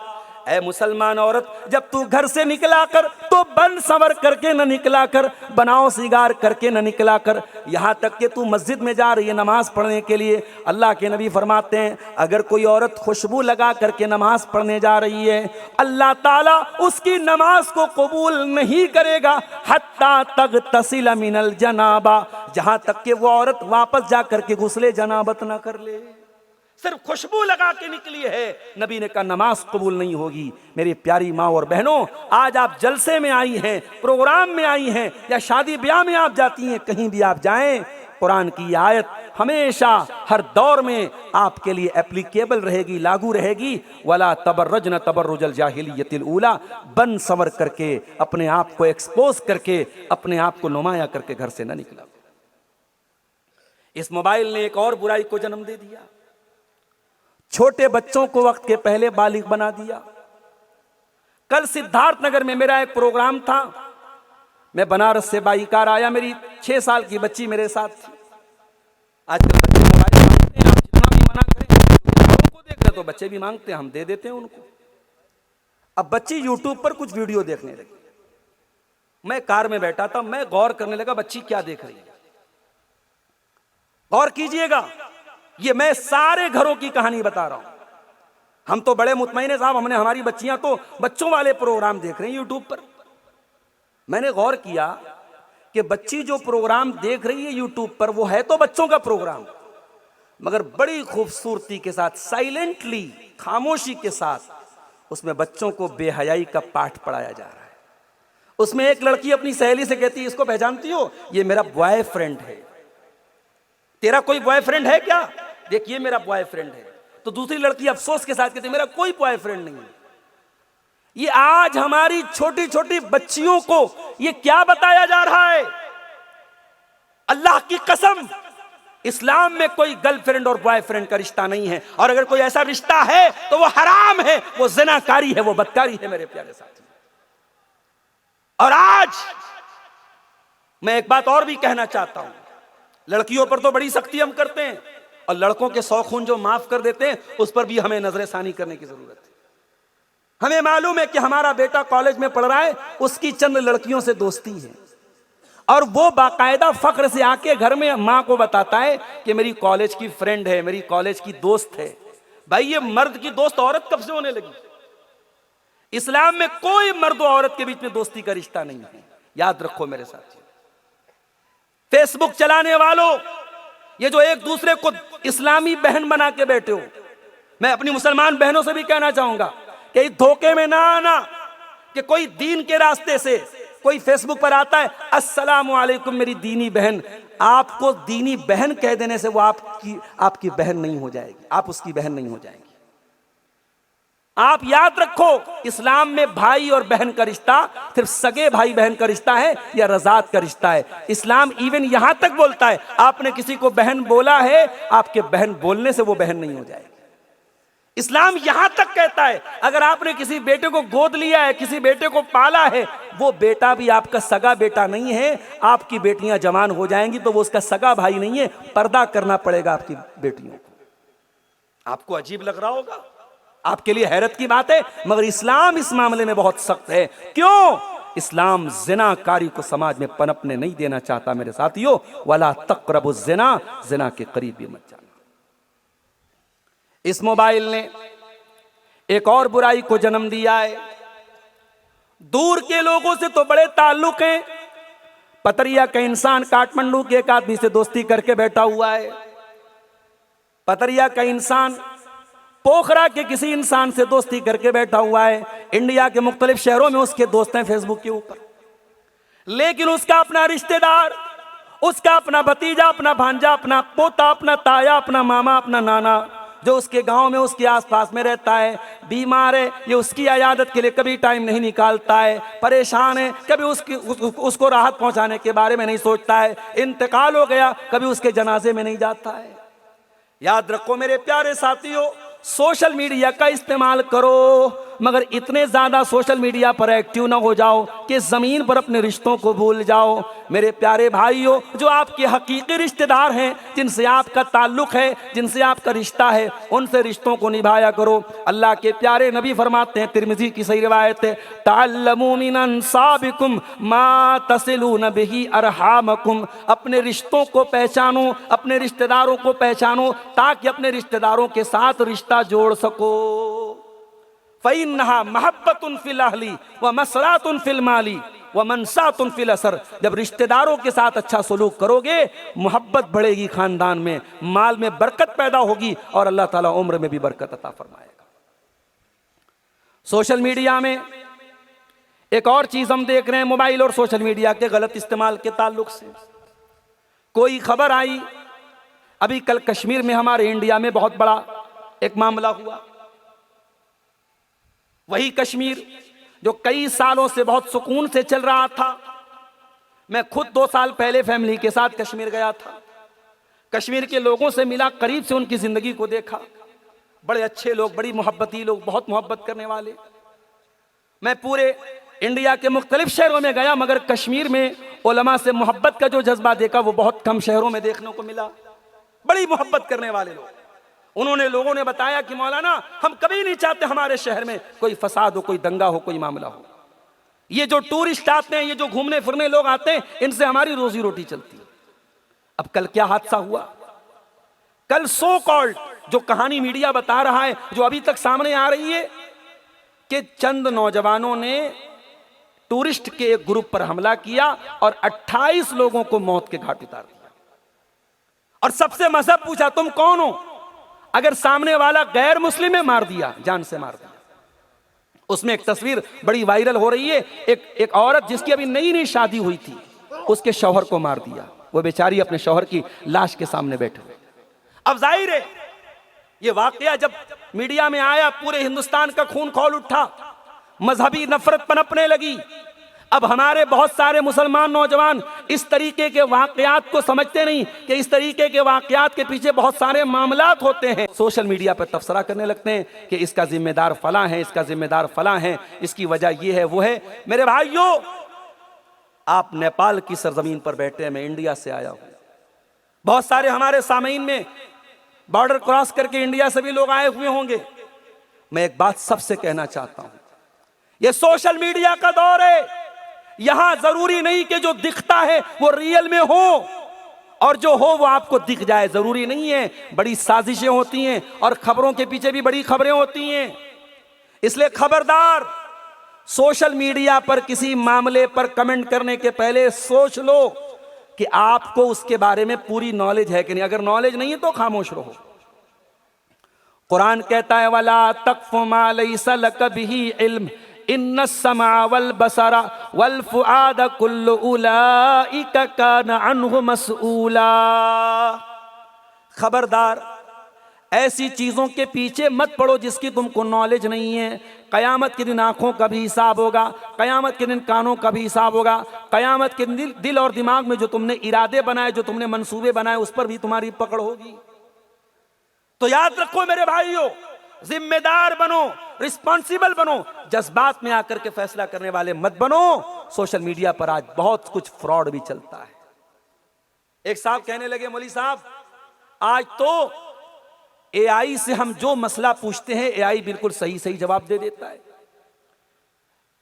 ऐ मुसलमान औरत जब तू घर से निकला कर तो बन संवर करके न निकला कर, बनाओ सिगार करके न निकला कर। यहाँ तक कि तू मस्जिद में जा रही है नमाज पढ़ने के लिए, अल्लाह के नबी फरमाते हैं अगर कोई औरत खुशबू लगा करके नमाज पढ़ने जा रही है, अल्लाह ताला उसकी नमाज को कबूल नहीं करेगा हत्ता तग़तसिल मिनल जनाबा, जहाँ तक कि वो औरत वापस जा करके गुस्ले जनाबत ना कर ले। सिर्फ खुशबू लगा के निकली है, नबी ने कहा नमाज कबूल नहीं होगी। मेरी प्यारी माँ और बहनों, आज आप जलसे में आई हैं, प्रोग्राम में आई हैं या शादी ब्याह में आप जाती हैं, कहीं भी आप जाएं, कुरान की आयत हमेशा हर दौर में आपके लिए एप्लीकेबल रहेगी, लागू रहेगी। वला तबर्रजन तबर्रुजल जाहिलियतिल ऊला, बन संवर करके अपने आप को एक्सपोज करके अपने आप को नुमाया करके घर से न निकला। इस मोबाइल ने एक और बुराई को जन्म दे दिया, छोटे बच्चों को वक्त के पहले बालिग बना दिया। कल सिद्धार्थनगर में मेरा एक प्रोग्राम था, मैं बनारस से बाइकार आया, मेरी 6 साल की बच्ची मेरे साथ थी। आजकल बच्चे मोबाइल मांगते हैं, आप जितना भी मना करें उनको देख रहे तो बच्चे भी मांगते हैं, हम दे देते हैं उनको। अब बच्ची यूट्यूब पर कुछ वीडियो देखने लगी, मैं कार में बैठा था, मैं गौर करने लगा बच्ची क्या देख रही है। गौर कीजिएगा, ये मैं सारे घरों की कहानी बता रहा हूं। हम तो बड़े मुतमईन हैं साहब, हमने, हमारी बच्चियां तो बच्चों वाले प्रोग्राम देख रही हैं यूट्यूब पर। मैंने गौर किया कि बच्ची जो प्रोग्राम देख रही है यूट्यूब पर वो है तो बच्चों का प्रोग्राम, मगर बड़ी खूबसूरती के साथ, साइलेंटली, खामोशी के साथ उसमें बच्चों को बेहयाई का पाठ पढ़ाया जा रहा है। उसमें एक लड़की अपनी सहेली से कहती है इसको पहचानती हो, ये मेरा बॉयफ्रेंड है। तेरा कोई बॉयफ्रेंड है क्या? देखिए मेरा बॉयफ्रेंड है। तो दूसरी लड़की अफसोस के साथ कहती है मेरा कोई बॉयफ्रेंड नहीं है। ये आज हमारी छोटी छोटी बच्चियों को ये क्या बताया जा रहा है? अल्लाह की कसम, इस्लाम में कोई गर्लफ्रेंड और बॉयफ्रेंड का रिश्ता नहीं है, और अगर कोई ऐसा रिश्ता है तो वो हराम है, वो ज़िनाकारी है, वो बदकारी है मेरे प्यारे साथी। और आज मैं एक बात और भी कहना चाहता हूं, लड़कियों पर तो बड़ी सख्ती हम करते हैं और लड़कों के शौखून जो माफ कर देते हैं उस पर भी हमें नजरसानी करने की जरूरत है। हमें मालूम है कि हमारा बेटा कॉलेज में पढ़ रहा है, उसकी चंद लड़कियों से दोस्ती है और वो बाकायदा फख्र से आके घर में माँ को बताता है कि मेरी कॉलेज की फ्रेंड है, मेरी कॉलेज की दोस्त है। भाई ये मर्द की दोस्त औरत कब से होने लगी? इस्लाम में कोई मर्द और औरत के बीच में दोस्ती का रिश्ता नहीं है, याद रखो मेरे साथियों। फेसबुक चलाने वालों, ये जो एक दूसरे को इस्लामी बहन बना के बैठे हो, मैं अपनी मुसलमान बहनों से भी कहना चाहूंगा कि धोखे में ना आना कि कोई दीन के रास्ते से कोई फेसबुक पर आता है अस्सलामु अलैकुम मेरी दीनी बहन, आपको दीनी बहन कह देने से वो आपकी बहन नहीं हो जाएगी, आप उसकी बहन नहीं हो जाएंगी। आप याद रखो, इस्लाम में भाई और बहन का रिश्ता सिर्फ सगे भाई बहन का रिश्ता है या रज़ात का रिश्ता है। इस्लाम इवन यहां तक बोलता है, आपने किसी को बहन बोला है, आपके बहन बोलने से वो बहन नहीं हो जाएगी। इस्लाम यहां तक कहता है, अगर आपने किसी बेटे को गोद लिया है, किसी बेटे को पाला है, वो बेटा भी आपका सगा बेटा नहीं है। आपकी बेटियां जवान हो जाएंगी तो वो उसका सगा भाई नहीं है, पर्दा करना पड़ेगा आपकी बेटियों को। आपको अजीब लग रहा होगा, आपके लिए हैरत की बात है, मगर इस्लाम इस मामले में बहुत सख्त है। क्यों? इस्लाम जिनाकारी को समाज में पनपने नहीं देना चाहता मेरे साथियों। वला तक़रबु ज़िना, जिना के करीब भी मत जाना। इस मोबाइल ने एक और बुराई को जन्म दिया है। दूर के लोगों से तो बड़े ताल्लुक हैं। पतरिया का इंसान काठमांडू के एक आदमी से दोस्ती करके बैठा हुआ है। पतरिया का इंसान पोखरा के किसी इंसान से दोस्ती करके बैठा हुआ है। इंडिया के मुख्तलिफ शहरों में उसके दोस्त हैं फेसबुक के ऊपर। लेकिन उसका अपना रिश्तेदार, उसका अपना भतीजा, अपना भांजा, अपना पोता, अपना ताया, अपना मामा, अपना नाना, जो उसके गांव में उसके आसपास में रहता है, बीमार है, ये उसकी इयादत के लिए कभी टाइम नहीं निकालता है, परेशान है, कभी उसको राहत पहुंचाने के बारे में नहीं सोचता है, इंतकाल हो गया, कभी उसके जनाजे में नहीं जाता है। याद रखो मेरे प्यारे साथियों, सोशल मीडिया का इस्तेमाल करो, मगर इतने ज्यादा सोशल मीडिया पर एक्टिव ना हो जाओ कि जमीन पर अपने रिश्तों को भूल जाओ। मेरे प्यारे भाइयों, जो आपके हकीकी रिश्तेदार हैं, जिनसे आपका ताल्लुक है, जिनसे आपका रिश्ता है, उनसे रिश्तों को निभाया करो। अल्लाह के प्यारे नबी फरमाते हैं, तिरमिज़ी की सही रिवायत है, तअल्लमू मिन अंसाबिकुम मा तसिलून बिही अरहामकुम। अपने रिश्तों को पहचानो, अपने रिश्तेदारों को पहचानो, ताकि अपने रिश्तेदारों के साथ रिश्ता जोड़ सको। फ़इन्नहा महब्बतुन फिल अहली व मसरातुन फिल माली व मनसातुन फिल असर। जब रिश्तेदारों के साथ अच्छा सलूक करोगे, मोहब्बत बढ़ेगी खानदान में, माल में बरकत पैदा होगी और अल्लाह ताला उम्र में भी बरकत अता फरमाएगा। सोशल मीडिया में एक और चीज हम देख रहे हैं, मोबाइल और सोशल मीडिया के गलत इस्तेमाल के ताल्लुक से। कोई खबर आई, अभी कल कश्मीर में, हमारे इंडिया में बहुत बड़ा एक मामला हुआ। वही कश्मीर जो कई सालों से बहुत सुकून से चल रहा था। मैं खुद 2 साल पहले फैमिली के साथ कश्मीर गया था। कश्मीर के लोगों से मिला, करीब से उनकी जिंदगी को देखा। बड़े अच्छे लोग, बड़ी मोहब्बती लोग, बहुत मोहब्बत करने वाले। मैं पूरे इंडिया के मुख्तलिफ शहरों में गया, मगर कश्मीर में उलमा से मोहब्बत का जो जज्बा देखा वो बहुत कम शहरों में देखने को मिला। बड़ी मोहब्बत करने वाले लोग। उन्होंने, लोगों ने बताया कि मौलाना, हम कभी नहीं चाहते हमारे शहर में कोई फसाद हो, कोई दंगा हो, कोई मामला हो। ये जो टूरिस्ट आते हैं, ये जो घूमने फिरने लोग आते हैं, इनसे हमारी रोजी रोटी चलती है। अब कल क्या हादसा हुआ? कल सो कॉल्ड जो कहानी मीडिया बता रहा है, जो अभी तक सामने आ रही है, कि चंद नौजवानों ने टूरिस्ट के एक ग्रुप पर हमला किया और 28 लोगों को मौत के घाट उतार दिया। और सबसे मजहब पूछा, तुम कौन हो? अगर सामने वाला गैर मुस्लिम है, मार दिया, जान से मार दिया। उसमें एक तस्वीर बड़ी वायरल हो रही है, एक औरत जिसकी अभी नई नई शादी हुई थी, उसके शौहर को मार दिया। वो बेचारी अपने शौहर की लाश के सामने बैठे हुए। अब जाहिर है ये वाकया जब मीडिया में आया, पूरे हिंदुस्तान का खून खौल उठा, मजहबी नफरत पनपने लगी। अब हमारे बहुत सारे मुसलमान नौजवान इस तरीके के वाकयात को समझते नहीं कि इस तरीके के वाकयात के पीछे बहुत सारे मामलात होते हैं। सोशल मीडिया पर तबसरा करने लगते हैं कि इसका जिम्मेदार फलां है, इसका जिम्मेदार फलां है, इसकी वजह ये है, वो है। मेरे भाइयों, आप नेपाल की सरजमीन पर बैठे हैं, मैं इंडिया से आया हूं। बहुत सारे हमारे सामीन में बॉर्डर क्रॉस करके इंडिया से भी लोग आए हुए होंगे। मैं एक बात सबसे कहना चाहता हूं, ये सोशल मीडिया का दौर है। यहां जरूरी नहीं कि जो दिखता है वो रियल में हो, और जो हो वो आपको दिख जाए, जरूरी नहीं है। बड़ी साजिशें होती हैं और खबरों के पीछे भी बड़ी खबरें होती हैं। इसलिए खबरदार, सोशल मीडिया पर किसी मामले पर कमेंट करने के पहले सोच लो कि आपको उसके बारे में पूरी नॉलेज है कि नहीं। अगर नॉलेज नहीं है तो खामोश रहो। कुरान कहता है, वला तक़फ़ु मा लैसा लक बिही इल्म इन्नस्समा वल बसरा वल फुआद कुल्लु उलाइका कान अन्हु मसऊला। खबरदार, ऐसी चीजों के पीछे मत पड़ो जिसकी तुमको नॉलेज नहीं है। कयामत के दिन आंखों का भी हिसाब होगा, कयामत के दिन कानों का भी हिसाब होगा, कयामत के दिन दिल और दिमाग में जो तुमने इरादे बनाए, जो तुमने मंसूबे बनाए, उस पर भी तुम्हारी पकड़ होगी। तो याद रखो मेरे भाइयों, जिम्मेदार बनो, रिस्पॉन्सिबल बनो, जज्बात में आकर के फैसला करने वाले मत बनो। सोशल मीडिया पर आज बहुत कुछ फ्रॉड भी चलता है। एक साहब कहने लगे, मौलवी साहब आज तो एआई से हम जो मसला पूछते हैं एआई बिल्कुल सही सही जवाब दे देता है।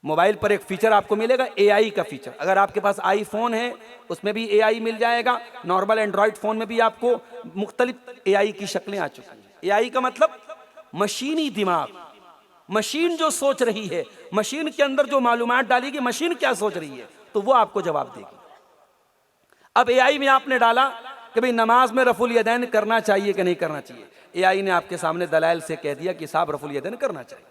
मोबाइल पर एक फीचर आपको मिलेगा, एआई का फीचर। अगर आपके पास आईफोन है उसमें भी एआई मिल जाएगा, नॉर्मल एंड्रॉइड फोन में भी आपको मुख्तलिफ एआई की शक्लें आ चुकी हैं। एआई का मतलब मशीनी दिमाग, मशीन जो सोच रही है, मशीन के अंदर जो मालूमात डालेगी, मशीन क्या सोच रही है तो वो आपको जवाब देगी। अब एआई में आपने डाला कि भाई नमाज में रफुल यदैन करना चाहिए कि नहीं करना चाहिए, एआई ने आपके सामने दलाइल से कह दिया कि साहब रफुल यदैन करना चाहिए।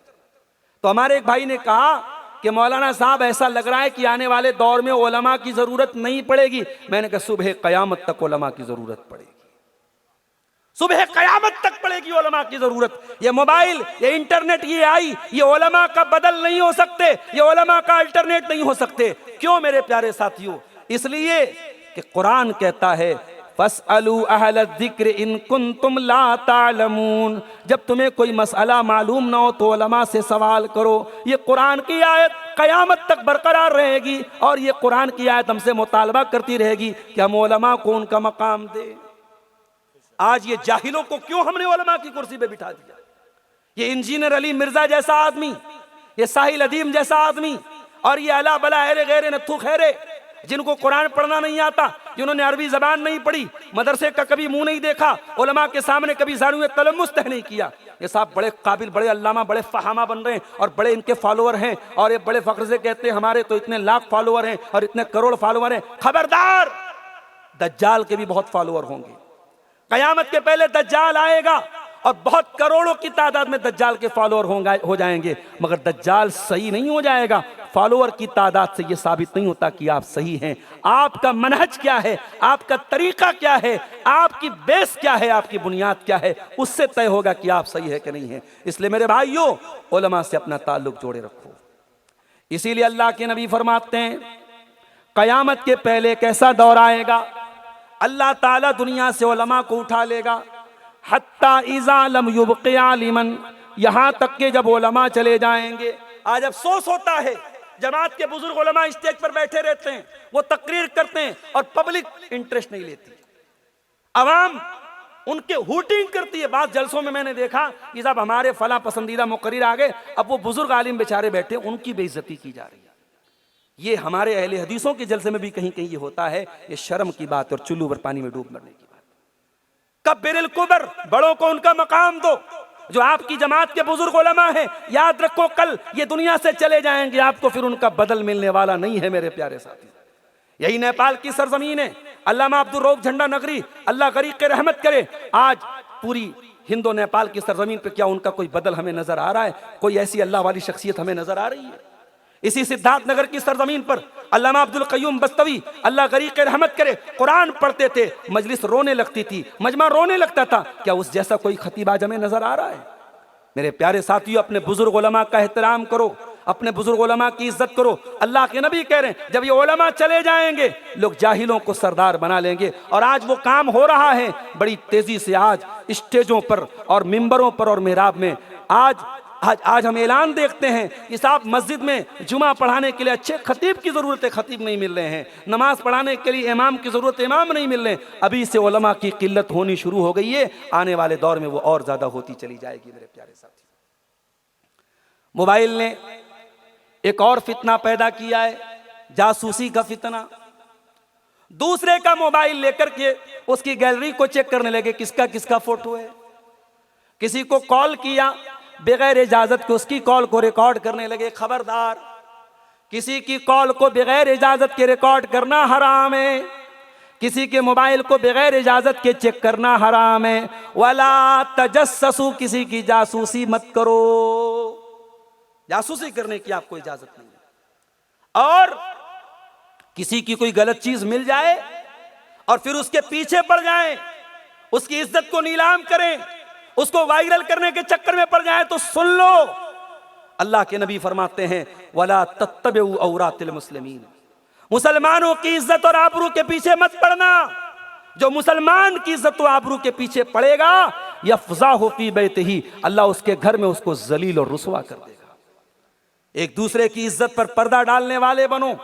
तो हमारे एक भाई ने कहा कि मौलाना साहब ऐसा लग रहा है कि आने वाले दौर में उलमा की जरूरत नहीं पड़ेगी। मैंने कहा सुबह कयामत तक उलमा की जरूरत पड़ेगी, सुबह कयामत तक पड़ेगी उलमा की जरूरत। ये मोबाइल, ये इंटरनेट, ये आई, ये उलमा का बदल नहीं हो सकते, ये उलमा का अल्टरनेट नहीं हो सकते। क्यों मेरे प्यारे साथियों? इसलिए कि कुरान कहता है फस्अलू अहल ज़िक्र इन कुंतुम ला तालमून। जब तुम्हें कोई मसला मालूम ना हो तो उलमा से सवाल करो। ये कुरान की आयत कयामत तक बरकरार रहेगी और ये कुरान की आयत हमसे मुतालबा करती रहेगी कि हम उलमा को उनका मकाम दें। आज ये जाहिलों को क्यों हमने उलमा की कुर्सी पे बिठा दिया? ये इंजीनियर अली मिर्जा जैसा आदमी, ये साहिल अदीम जैसा आदमी और ये अला बला हेरे गैरे नथु खैरे, जिनको कुरान पढ़ना नहीं आता, जिन्होंने अरबी जबान नहीं पढ़ी, मदरसे का कभी मुंह नहीं देखा, उलमा के सामने कभी ज़ानुए तलम्मुस तह नहीं किया, ये साहब बड़े काबिल, बड़े अल्लामा, बड़े फहामा बन रहे हैं और बड़े इनके फॉलोअर हैं और ये बड़े फख्र से कहते हैं हमारे तो इतने लाख फॉलोअर हैं और इतने करोड़ फॉलोअर हैं। खबरदार, दज्जाल के भी बहुत फॉलोअर होंगे। कयामत के पहले दज्जाल आएगा और बहुत करोड़ों की तादाद में दज्जाल के फॉलोअर हो जाएंगे, मगर दज्जाल सही नहीं हो जाएगा। फॉलोअर की तादाद से यह साबित नहीं होता कि आप सही हैं। आपका मनहज क्या है, आपका तरीका क्या है, आपकी बेस क्या है, आपकी बुनियाद क्या है, उससे तय होगा कि आप सही है कि नहीं है। इसलिए मेरे भाइयों, उलमा से अपना ताल्लुक जोड़े रखो। इसीलिए अल्लाह के नबी फरमाते हैं कयामत के पहले एक ऐसा दौर आएगा, अल्लाह ताला दुनिया से उलमा को उठा लेगा, हत्ता इज़ा लम युबक़ि आलिमन, यहाँ तक के जब उलमा चले जाएंगे। आज अफसोस होता है, जमात के बुजुर्ग उलमा स्टेज पर बैठे रहते हैं, वो तकरीर करते हैं और पब्लिक इंटरेस्ट नहीं लेती, अवाम उनके हूटिंग करती है। बाद जलसों में मैंने देखा कि साहब हमारे फला पसंदीदा मुकर्रिर आ गए, अब वो बुजुर्ग आलिम बेचारे बैठे, उनकी बेइज्जती की जा रही है। ये हमारे अहले हदीसों के जलसे में भी कहीं कहीं ये होता है। ये शर्म की बात और चुल्लू पर पानी में डूब मरने की बात। कब्बिरिल कुबर, बड़ों को उनका मकाम दो। जो आपकी जमात के बुजुर्ग उलमा हैं, याद रखो कल ये दुनिया से चले जाएंगे, आपको फिर उनका बदल मिलने वाला नहीं है मेरे प्यारे साथी। यही नेपाल की सरजमीन है, अल्लामा अब्दुल रऊफ झंडा नगरी, अल्लाह गरीक रहमत करे। आज पूरी हिंदो नेपाल की सरजमीन पे क्या उनका कोई बदल हमें नजर आ रहा है? कोई ऐसी अल्लाह वाली शख्सियत हमें नजर आ रही है? इसी सिद्धार्थ नगर की सरजमीन पर अल्लामा अब्दुल कय्यूम बस्तवी, अल्लाह गरीक रहमत करे, कुरान पढ़ते थे, मजलिस रोने लगती थी, मजमा रोने लगता था। क्या उस जैसा कोई खतीब आज हमें नजर आ रहा है? मेरे प्यारे साथियों, अपने बुजुर्ग उलमा का एहतराम करो, अपने बुजुर्ग उलमा की इज्जत करो। अल्लाह के नबी कह रहे हैं जब ये उलमा चले जाएंगे लोग जाहिलों को सरदार बना लेंगे। और आज वो काम हो रहा है बड़ी तेजी से। आज स्टेजों पर और मिंबरों पर और मेहराब में आज हम ऐलान देखते हैं कि साहब मस्जिद में जुमा पढ़ाने के लिए अच्छे खतीब की ज़रूरत है, खतीब नहीं मिल रहे हैं। नमाज पढ़ाने के लिए इमाम की ज़रूरत है, इमाम नहीं मिल रहे हैं। अभी से उलमा की किल्लत होनी शुरू हो गई है, आने वाले दौर में वो और ज़्यादा होती चली जाएगी। मेरे प्यारे साथी, मोबाइल ने एक और फितना पैदा किया है, जासूसी का फितना। दूसरे का मोबाइल लेकर के उसकी गैलरी को चेक करने लगे, किसका किसका फोटो है। किसी को कॉल किया बगैर इजाजत के, उसकी कॉल को रिकॉर्ड करने लगे। खबरदार, किसी की कॉल को बगैर इजाजत के रिकॉर्ड करना हराम है, किसी के मोबाइल को बगैर इजाजत के चेक करना हराम है। वला तजस्ससु, किसी की जासूसी मत करो। जासूसी करने की आपको इजाजत नहीं है। और किसी की कोई गलत चीज मिल जाए और फिर उसके पीछे पड़ जाएं, उसकी इज्जत को नीलाम करें, उसको वायरल करने के चक्कर में पड़ जाए, तो सुन लो, अल्लाह के नबी फरमाते हैं वला तत्तबिउ औरातिल मुस्लिमीन, मुसलमानों की इज्जत और आबरू के पीछे मत पड़ना। जो मुसलमान की इज्जत और आबरू के पीछे पड़ेगा यफ़ज़ाहु फी बैतिही, अल्लाह उसके घर में उसको जलील और रुसवा कर देगा। एक दूसरे की इज्जत पर पर्दा डालने वाले बनो।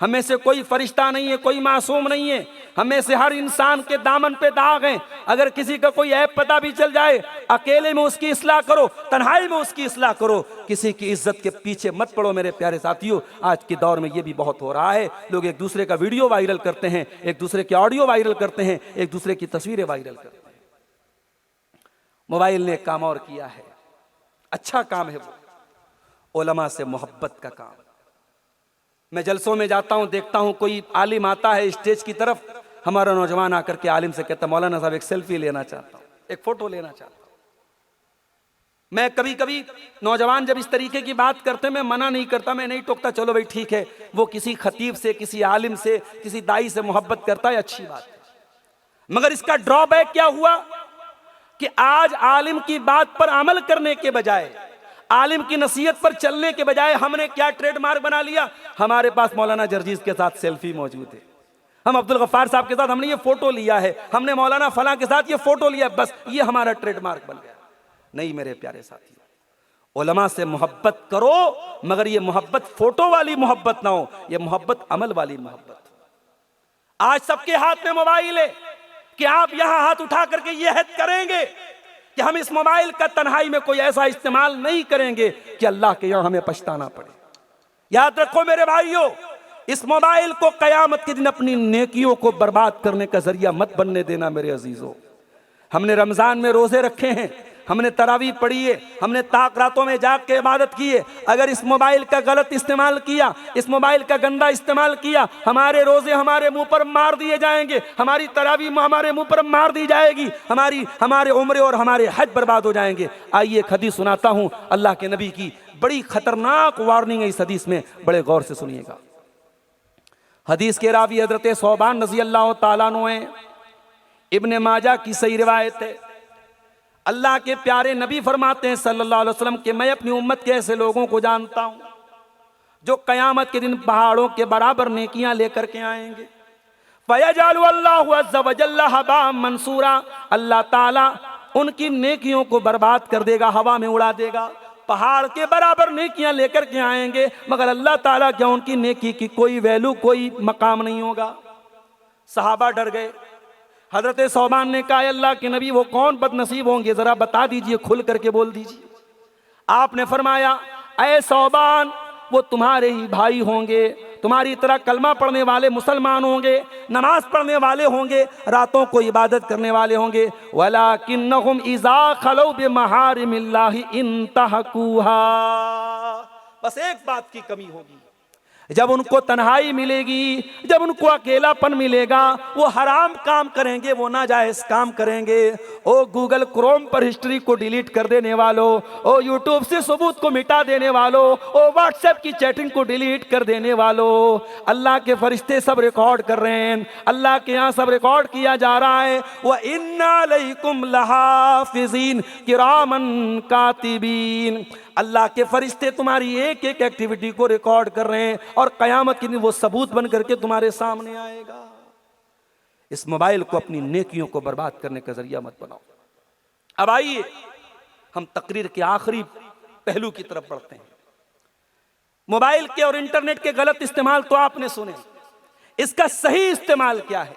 हमें से कोई फरिश्ता नहीं है, कोई मासूम नहीं है, हमें से हर इंसान के दामन पे दाग हैं। अगर किसी का कोई ऐप पता भी चल जाए, अकेले में उसकी इस्लाह करो, तन्हाई में उसकी इस्लाह करो, किसी की इज्जत के पीछे मत पड़ो। मेरे प्यारे साथियों, आज के दौर में ये भी बहुत हो रहा है, लोग एक दूसरे का वीडियो वायरल करते हैं, एक दूसरे के ऑडियो वायरल करते हैं, एक दूसरे की तस्वीरें वायरल करते हैं। मोबाइल ने एक काम और किया है, अच्छा काम है वो, उलमा से मोहब्बत का काम। मैं जलसों में जाता हूं, देखता हूं कोई आलिम आता है स्टेज की तरफ, हमारा नौजवान आकर के आलिम से कहता, मौलाना साहब एक सेल्फी लेना चाहता हूं, एक फोटो लेना चाहता हूं। मैं कभी कभी नौजवान जब इस तरीके की बात करते हैं, मैं मना नहीं करता, मैं नहीं टोकता, चलो भाई ठीक है, वो किसी खतीब से, किसी आलिम से, किसी दाई से मोहब्बत करता है, अच्छी बात है। मगर इसका ड्रॉबैक क्या हुआ कि आज आलिम की बात पर अमल करने के बजाय, आलिम की नसीहत पर चलने के बजाय हमने क्या ट्रेडमार्क बना लिया, हमारे पास मौलाना जर्जीज के साथ सेल्फी मौजूद है, हम अब्दुल गफ्फार साहब के साथ हमने ये फोटो लिया है, हमने मौलाना फलां के साथ ये फोटो लिया, बस ये हमारा ट्रेडमार्क बन गया। नहीं मेरे प्यारे साथियों, उलमा से मोहब्बत करो, मगर ये मोहब्बत फोटो वाली मोहब्बत ना हो, ये मोहब्बत अमल वाली मोहब्बत। आज सबके हाथ में मोबाइल है कि आप यहां हाथ उठा करके ये हद करेंगे कि हम इस मोबाइल का तन्हाई में कोई ऐसा इस्तेमाल नहीं करेंगे कि अल्लाह के यहां हमें पछताना पड़े। याद रखो मेरे भाइयों, इस मोबाइल को कयामत के दिन अपनी नेकियों को बर्बाद करने का जरिया मत बनने देना मेरे अजीजों। हमने रमजान में रोजे रखे हैं, हमने तरावी पढ़ी है, हमने ताक रातों में जाग के इबादत की है। अगर इस मोबाइल का गलत इस्तेमाल किया, इस मोबाइल का गंदा इस्तेमाल किया, हमारे रोजे हमारे मुंह पर मार दिए जाएंगे, हमारी तरावी हमारे मुंह पर मार दी जाएगी, हमारे उम्रे और हमारे हज बर्बाद हो जाएंगे। आइए एक हदीस सुनाता हूं अल्लाह के नबी की, बड़ी खतरनाक वार्निंग है इस हदीस में, बड़े गौर से सुनिएगा। हदीस के रावी हजरत सौबान रजी अल्लाह तआला अन्हु हैं, इब्ने माजा की सही रिवायत है। अल्लाह के प्यारे नबी फरमाते हैं सल्लल्लाहु अलैहि वसल्लम कि मैं अपनी उम्मत के ऐसे लोगों को जानता हूं जो कयामत के दिन पहाड़ों के बराबर नेकियां लेकर के आएंगे। फयजालु अल्लाहु अज़्ज़ा व जल्ला हबा मंसूरा, अल्लाह ताला उनकी नेकियों को बर्बाद कर देगा, हवा में उड़ा देगा। पहाड़ के बराबर नेकियां लेकर के आएंगे, मगर अल्लाह ताला क्या उनकी नेकी की कोई वैल्यू, कोई मकाम नहीं होगा। सहाबा डर गए। हजरत सौबान ने कहा, अल्लाह के नबी वो कौन बदनसीब होंगे, जरा बता दीजिए, खुल करके बोल दीजिए। आपने फरमाया, ऐ सौबान, वो तुम्हारे ही भाई होंगे, तुम्हारी तरह कलमा पढ़ने वाले मुसलमान होंगे, नमाज पढ़ने वाले होंगे, रातों को इबादत करने वाले होंगे। वलाकिन्नहुम इज़ा खलौ बिमहारिमिल्लाहि इंतहकुहा, बस एक बात की कमी होगी, जब उनको तन्हाई मिलेगी, जब उनको अकेलापन मिलेगा, वो हराम काम करेंगे, वो नाजायज काम करेंगे। ओ गूगल क्रोम पर हिस्ट्री को डिलीट कर देने वालों, ओ यूट्यूब से सबूत को मिटा देने वालों, ओ व्हाट्सएप की चैटिंग को डिलीट कर देने वालों, अल्लाह के फरिश्ते सब रिकॉर्ड कर रहे हैं, अल्लाह के यहाँ सब रिकॉर्ड किया जा रहा है। व इन्ना अलैकुम लहाफिज़ीन किरामन कातिबीन, अल्लाह के फरिश्ते तुम्हारी एक एक एक्टिविटी को रिकॉर्ड कर रहे हैं और कयामत के दिन वो सबूत बन करके तुम्हारे सामने आएगा। इस मोबाइल को अपनी नेकियों को बर्बाद करने का जरिया मत बनाओ। अब आइए हम तकरीर के आखिरी पहलू की तरफ बढ़ते हैं। मोबाइल के और इंटरनेट के गलत इस्तेमाल तो आपने सुने, इसका सही इस्तेमाल क्या है?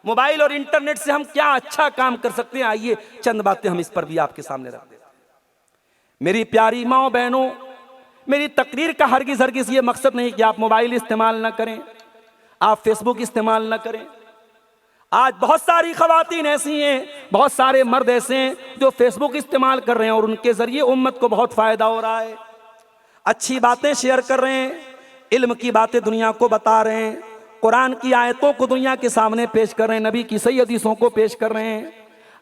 मोबाइल और इंटरनेट से हम क्या अच्छा काम कर सकते हैं? आइए चंद बातें हम इस पर भी आपके सामने रख देते हैं। मेरी प्यारी माओ बहनों, मेरी तकरीर का हरगिज़ ये मकसद नहीं कि आप मोबाइल इस्तेमाल ना करें, आप फेसबुक इस्तेमाल ना करें। आज बहुत सारी खवातीन ऐसी हैं, बहुत सारे मर्द ऐसे हैं जो फेसबुक इस्तेमाल कर रहे हैं और उनके जरिए उम्मत को बहुत फायदा हो रहा है। अच्छी बातें शेयर कर रहे हैं, इल्म की बातें दुनिया को बता रहे हैं, कुरान की आयतों को दुनिया के सामने पेश कर रहे हैं, नबी की सही हदीसों को पेश कर रहे हैं।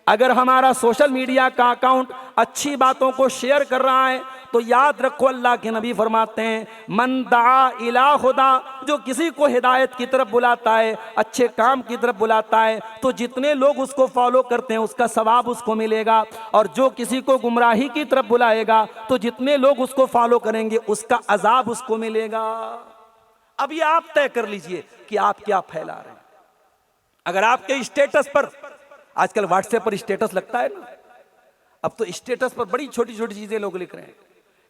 अगर हमारा सोशल मीडिया का अकाउंट अच्छी बातों को शेयर कर रहा है तो याद रखो अल्लाह के नबी फरमाते हैं मन दआ इला खुदा, जो किसी को हिदायत की तरफ बुलाता है, अच्छे काम की तरफ बुलाता है, तो जितने लोग उसको फॉलो करते हैं उसका सवाब उसको मिलेगा, और जो किसी को गुमराही की तरफ बुलाएगा तो जितने लोग उसको फॉलो करेंगे उसका अजाब उसको मिलेगा। अब ये आप तय कर लीजिए कि आप क्या फैला रहे हैं। अगर आपके स्टेटस पर, आजकल व्हाट्सएप पर स्टेटस लगता है ना, अब तो स्टेटस पर बड़ी छोटी छोटी चीजें लोग लिख रहे हैं,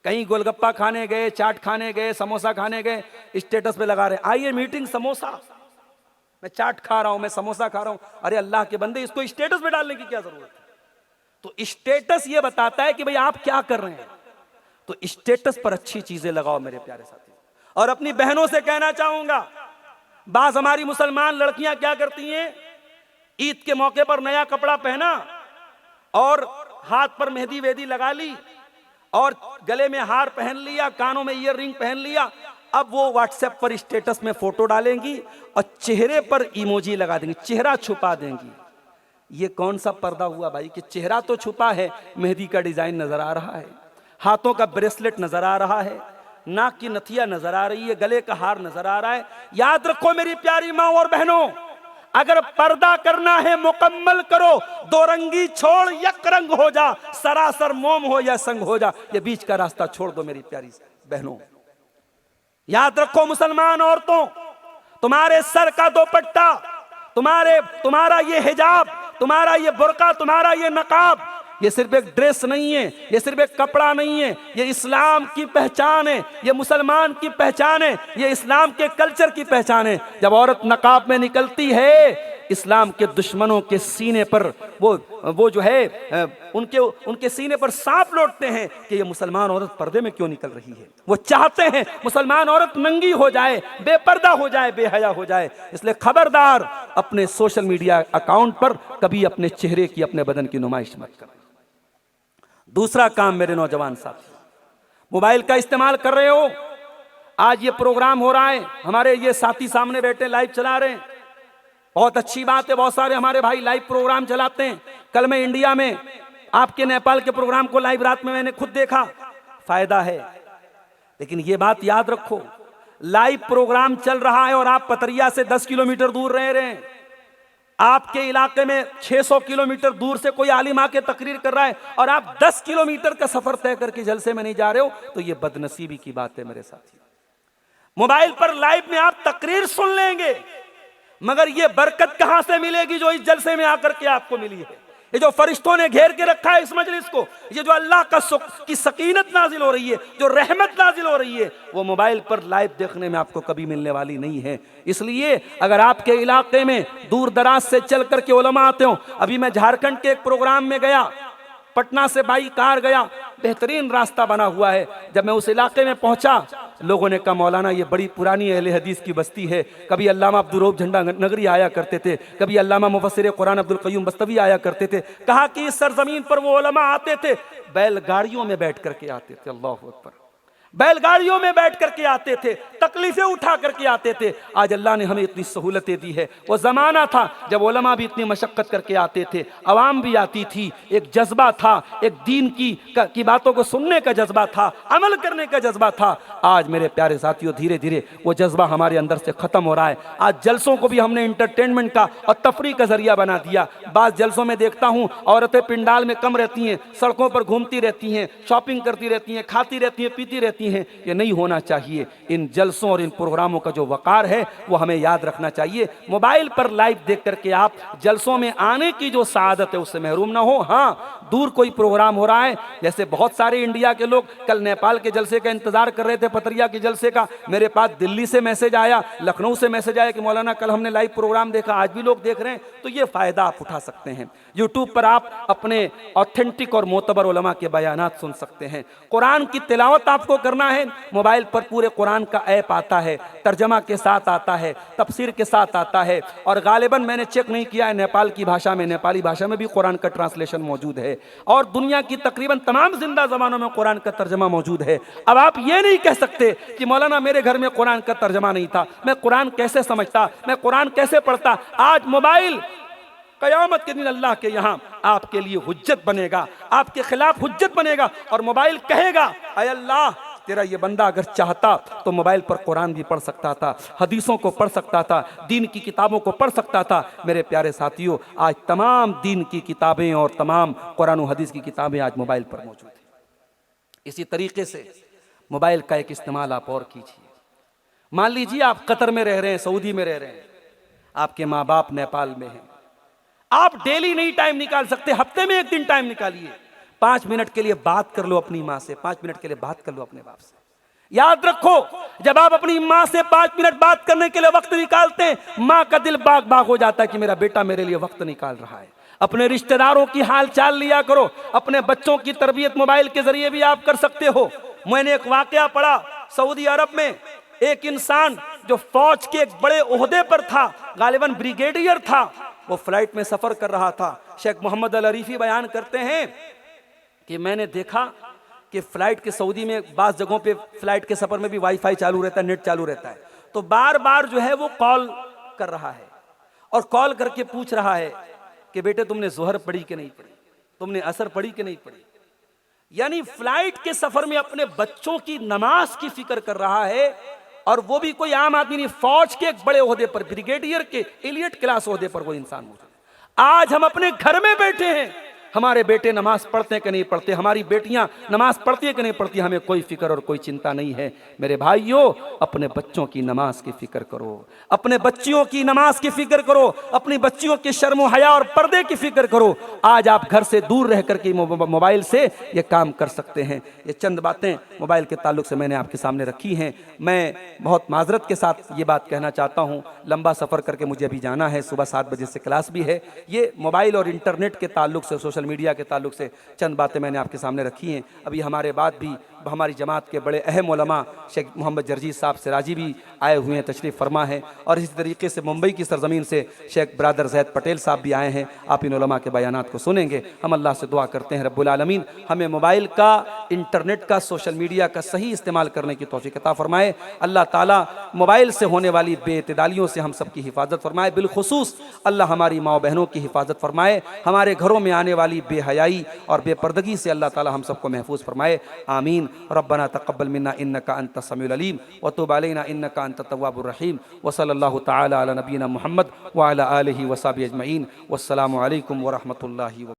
कहीं गोलगप्पा खाने गए, चाट खाने गए, समोसा खाने गए, स्टेटस पे लगा रहे हैं आइए मीटिंग समोसा, मैं चाट खा रहा हूं, मैं समोसा खा रहा हूं। अरे अल्लाह के बंदे, इसको स्टेटस पे डालने की क्या जरूरत है? तो स्टेटस ये बताता है कि भाई आप क्या कर रहे हैं। तो स्टेटस पर अच्छी चीजें लगाओ मेरे प्यारे साथी। और अपनी बहनों से कहना चाहूंगा, बाज हमारी मुसलमान लड़कियां क्या करती हैं, ईद के मौके पर नया कपड़ा पहना और हाथ पर मेहंदी वेदी लगा ली और गले में हार पहन लिया, कानों में ईयर रिंग पहन लिया, अब वो व्हाट्सएप पर स्टेटस में फोटो डालेंगी और चेहरे पर इमोजी लगा देंगी, चेहरा छुपा देंगी। ये कौन सा पर्दा हुआ भाई कि चेहरा तो छुपा है, मेहंदी का डिजाइन नजर आ रहा है, हाथों का ब्रेसलेट नजर आ रहा है, नाक की नथिया नजर आ रही है, गले का हार नजर आ रहा है। याद रखो मेरी प्यारी माँ और बहनों, अगर पर्दा करना है मुकम्मल करो, दो रंगी छोड़ यक रंग हो जा, सरासर मोम हो या संग हो जा, ये बीच का रास्ता छोड़ दो मेरी प्यारी बहनों। याद रखो मुसलमान औरतों, तुम्हारे सर का दुपट्टा, तुम्हारा ये हिजाब, तुम्हारा ये बुर्का, तुम्हारा ये नकाब, ये सिर्फ एक ड्रेस नहीं है, ये सिर्फ एक कपड़ा नहीं है, ये इस्लाम की पहचान है, ये मुसलमान की पहचान है, ये इस्लाम के कल्चर की पहचान है। जब औरत नकाब में निकलती है, इस्लाम के दुश्मनों के सीने पर वो जो है उनके सीने पर सांप लौटते हैं कि ये मुसलमान औरत पर्दे में क्यों निकल रही है। वो चाहते हैं मुसलमान औरत नंगी हो जाए, बेपर्दा हो जाए, बेहया हो जाए। इसलिए खबरदार, अपने सोशल मीडिया अकाउंट पर कभी अपने चेहरे की, अपने बदन की नुमाइश मत करें। दूसरा काम मेरे नौजवान साथी, मोबाइल का इस्तेमाल कर रहे हो, आज ये प्रोग्राम हो रहा है, हमारे ये साथी सामने बैठे लाइव चला रहे हैं, बहुत अच्छी बात है, बहुत सारे हमारे भाई लाइव प्रोग्राम चलाते हैं। कल मैं इंडिया में आपके नेपाल के प्रोग्राम को लाइव रात में मैंने खुद देखा, फायदा है। लेकिन ये बात याद रखो, लाइव प्रोग्राम चल रहा है और आप पतरिया से 10 किलोमीटर दूर रह रहे हैं, आपके इलाके में 600 किलोमीटर दूर से कोई आलिम आके तकरीर कर रहा है और आप 10 किलोमीटर का सफर तय करके जलसे में नहीं जा रहे हो, तो ये बदनसीबी की बात है मेरे साथी। मोबाइल पर लाइव में आप तकरीर सुन लेंगे, मगर ये बरकत कहां से मिलेगी जो इस जलसे में आकर के आपको मिली है। ये जो फरिश्तों ने घेर के रखा है इस मजलिस को, ये जो अल्लाह की सकीनत नाजिल हो रही है, जो रहमत नाजिल हो रही है, वो मोबाइल पर लाइव देखने में आपको कभी मिलने वाली नहीं है। इसलिए अगर आपके इलाके में दूर दराज से चल करके उलमा आते हो, अभी मैं झारखंड के एक प्रोग्राम में गया, पटना से बाई कार गया, बेहतरीन रास्ता बना हुआ है। जब मैं उस इलाके में पहुंचा, लोगों ने कहा मौलाना ये बड़ी पुरानी अहले हदीस की बस्ती है, कभी अल्लामा अब्दुल रऊफ झंडा नगरी आया करते थे, कभी अल्लामा मुफस्सिर कुरान अब्दुल कय्यूम बस्तवी आया करते थे। कहा कि इस सरजमीन पर वो उलमा आते थे, बैलगाड़ियों में बैठ करके आते थे, अल्लाह अकबर, बैलगाड़ियों में बैठ करके आते थे, तकलीफें उठा करके आते थे। आज अल्लाह ने हमें इतनी सहूलतें दी है। वो जमाना था जब उलमा भी इतनी मशक्कत करके आते थे, अवाम भी आती थी, एक जज्बा था, एक दीन की बातों को सुनने का जज्बा था, अमल करने का जज्बा था। आज मेरे प्यारे साथियों, धीरे धीरे वो जज्बा हमारे अंदर से खत्म हो रहा है। आज जलसों को भी हमने इंटरटेनमेंट का और तफरी का जरिया बना दिया। बाज़ जलसों में देखता हूँ औरतें पिंडाल में कम रहती हैं, सड़कों पर घूमती रहती हैं, शॉपिंग करती रहती हैं, खाती रहती हैं, पीती रहती हैं। ये नहीं होना चाहिए। इन जलसों और इन प्रोग्रामों का जो वकार है वो हमें याद रखना चाहिए। मोबाइल पर लाइव देख करके आप जलसों में आने की जो सादत है उससे महरूम ना हो। हाँ, दूर कोई प्रोग्राम हो रहा है, जैसे बहुत सारे इंडिया के लोग कल नेपाल के जलसे का इंतजार कर रहे थे, पतरिया के जलसे का। मेरे पास दिल्ली से मैसेज आया, लखनऊ से मैसेज आया कि मौलाना कल हमने लाइव प्रोग्राम देखा, आज भी लोग देख रहे हैं। तो ये फायदा आप उठा सकते हैं। यूट्यूब पर आप अपने ऑथेंटिक और मोतबर उलमा के बयानात सुन सकते हैं। कुरान की तिलावत आपको करना है, मोबाइल पर पूरे कुरान का ऐप आता है, तर्जमा के साथ आता है, तफसीर के साथ आता है, और गालिबन मैंने चेक नहीं किया है, नेपाल की भाषा में, नेपाली भाषा में भी कुरान का ट्रांसलेशन मौजूद है, और दुनिया की तकरीबन तमाम जिंदा जबानों में कुरान का तर्जमा मौजूद है। अब आप ये नहीं कह सकते कि मौलाना मेरे घर में कुरान का तर्जमा नहीं था, मैं कुरान कैसे समझता, मैं कुरान कैसे पढ़ता। आज मोबाइल क़यामत के दिन अल्लाह के यहाँ आपके लिए हुज्जत बनेगा, आपके खिलाफ हुज्जत बनेगा। और मोबाइल कहेगा, अय अल्लाह, तेरा ये बंदा अगर चाहता तो मोबाइल पर कुरान भी पढ़ सकता था, हदीसों को पढ़ सकता था, दीन की किताबों को पढ़ सकता था। मेरे प्यारे साथियों, आज तमाम दीन की किताबें और तमाम कुरान और हदीस की किताबें आज मोबाइल पर मौजूद हैं। इसी तरीके से मोबाइल का एक इस्तेमाल आप और कीजिए। मान लीजिए आप कतर में रह रहे हैं, सऊदी में रह रहे हैं, आपके माँ बाप नेपाल में हैं, आप डेली नहीं टाइम निकाल सकते, हफ्ते में एक दिन टाइम निकालिए, 5 मिनट के लिए बात कर लो अपनी माँ से, 5 मिनट के लिए बात कर लो अपने बाप से। याद रखो, जब आप अपनी माँ से 5 मिनट बात करने के लिए वक्त निकालते हैं, माँ का दिल बाग बाग हो जाता है कि मेरा बेटा मेरे लिए वक्त निकाल रहा है। अपने रिश्तेदारों की हाल चाल लिया करो, अपने बच्चों की तरबियत मोबाइल के जरिए भी आप कर सकते हो। मैंने एक वाकया पढ़ा, सऊदी अरब में एक इंसान जो फौज के एक बड़े ओहदे पर था, गालिबन ब्रिगेडियर था, वो फ्लाइट में सफर कर रहा था। शेख मोहम्मद अल अरीफी बयान करते हैं कि मैंने देखा कि फ्लाइट के सऊदी में बास जगहों पे फ्लाइट के सफर में भी वाईफाई चालू रहता है, नेट चालू रहता है, तो बार बार जो है वो कॉल कर रहा है और कॉल करके पूछ रहा है कि बेटे तुमने जोहर पढ़ी कि नहीं पढ़ी, तुमने असर पढ़ी कि नहीं पढ़ी। यानी फ्लाइट के सफर में अपने बच्चों की नमाज की फिक्र कर रहा है, और वो भी कोई आम आदमी नहीं, फौज के एक बड़े ओहदे पर, ब्रिगेडियर के एलियट क्लास ओहदे पर वो इंसान मौजूद है। आज हम अपने घर में बैठे हैं, हमारे बेटे नमाज पढ़ते हैं कि नहीं पढ़ते, हमारी बेटियां नमाज पढ़ती है कि नहीं पढ़ती, हमें कोई फिक्र और कोई चिंता नहीं है। मेरे भाइयों, अपने बच्चों की नमाज की फिक्र करो, अपने बच्चियों की नमाज की फिक्र करो, अपनी बच्चियों के शर्म हया और पर्दे की फिक्र करो। आज आप घर से दूर रह करके मोबाइल से ये काम कर सकते हैं। ये चंद बातें मोबाइल के ताल्लुक से मैंने आपके सामने रखी हैं। मैं बहुत माजरत के साथ ये बात कहना चाहता हूँ, लंबा सफ़र करके मुझे अभी जाना है, सुबह 7 बजे से क्लास भी है। ये मोबाइल और इंटरनेट के ताल्लुक से, सोशल मीडिया के ताल्लुक से चंद बातें मैंने आपके सामने रखी हैं। अभी हमारे बाद भी हमारी जमात के बड़े अहम उलमा शेख मोहम्मद जर्जी साहब सिराजी भी आए हुए हैं, तशरीफ़ फरमा है, और इसी तरीके से मुंबई की सरजमीन से शेख ब्रादर जैद पटेल साहब भी आए हैं। आप इन उलमा के बयानात को सुनेंगे। हम अल्लाह से दुआ करते हैं रब्बुल आलमीन हमें मोबाइल का, इंटरनेट का, सोशल मीडिया का सही इस्तेमाल करने की तौफीक अता फरमाए। अल्लाह ताला मोबाइल से होने वाली बेइत्तेदालियों से हम सब की हिफाजत फरमाए, बिलखुसूस अल्लाह हमारी माँ बहनों की हिफाजत फरमाए, हमारे घरों में आने वाली बेहयाई और बेपर्दगी से अल्लाह ताला हम सबको महफूज फरमाए। आमीन। रब्बना तक़ब्बल मिन्ना इन्नका अंतस समीउल अलीम व तुब अलैना इन्नका अंतत तव्वाबुर रहीम व सल्लल्लाहु तआला अला नबीना मुहम्मद व अला आलिहि व सहबिहि अजमईन। वस्सलामु अलैकुम व रहमतुल्लाहि व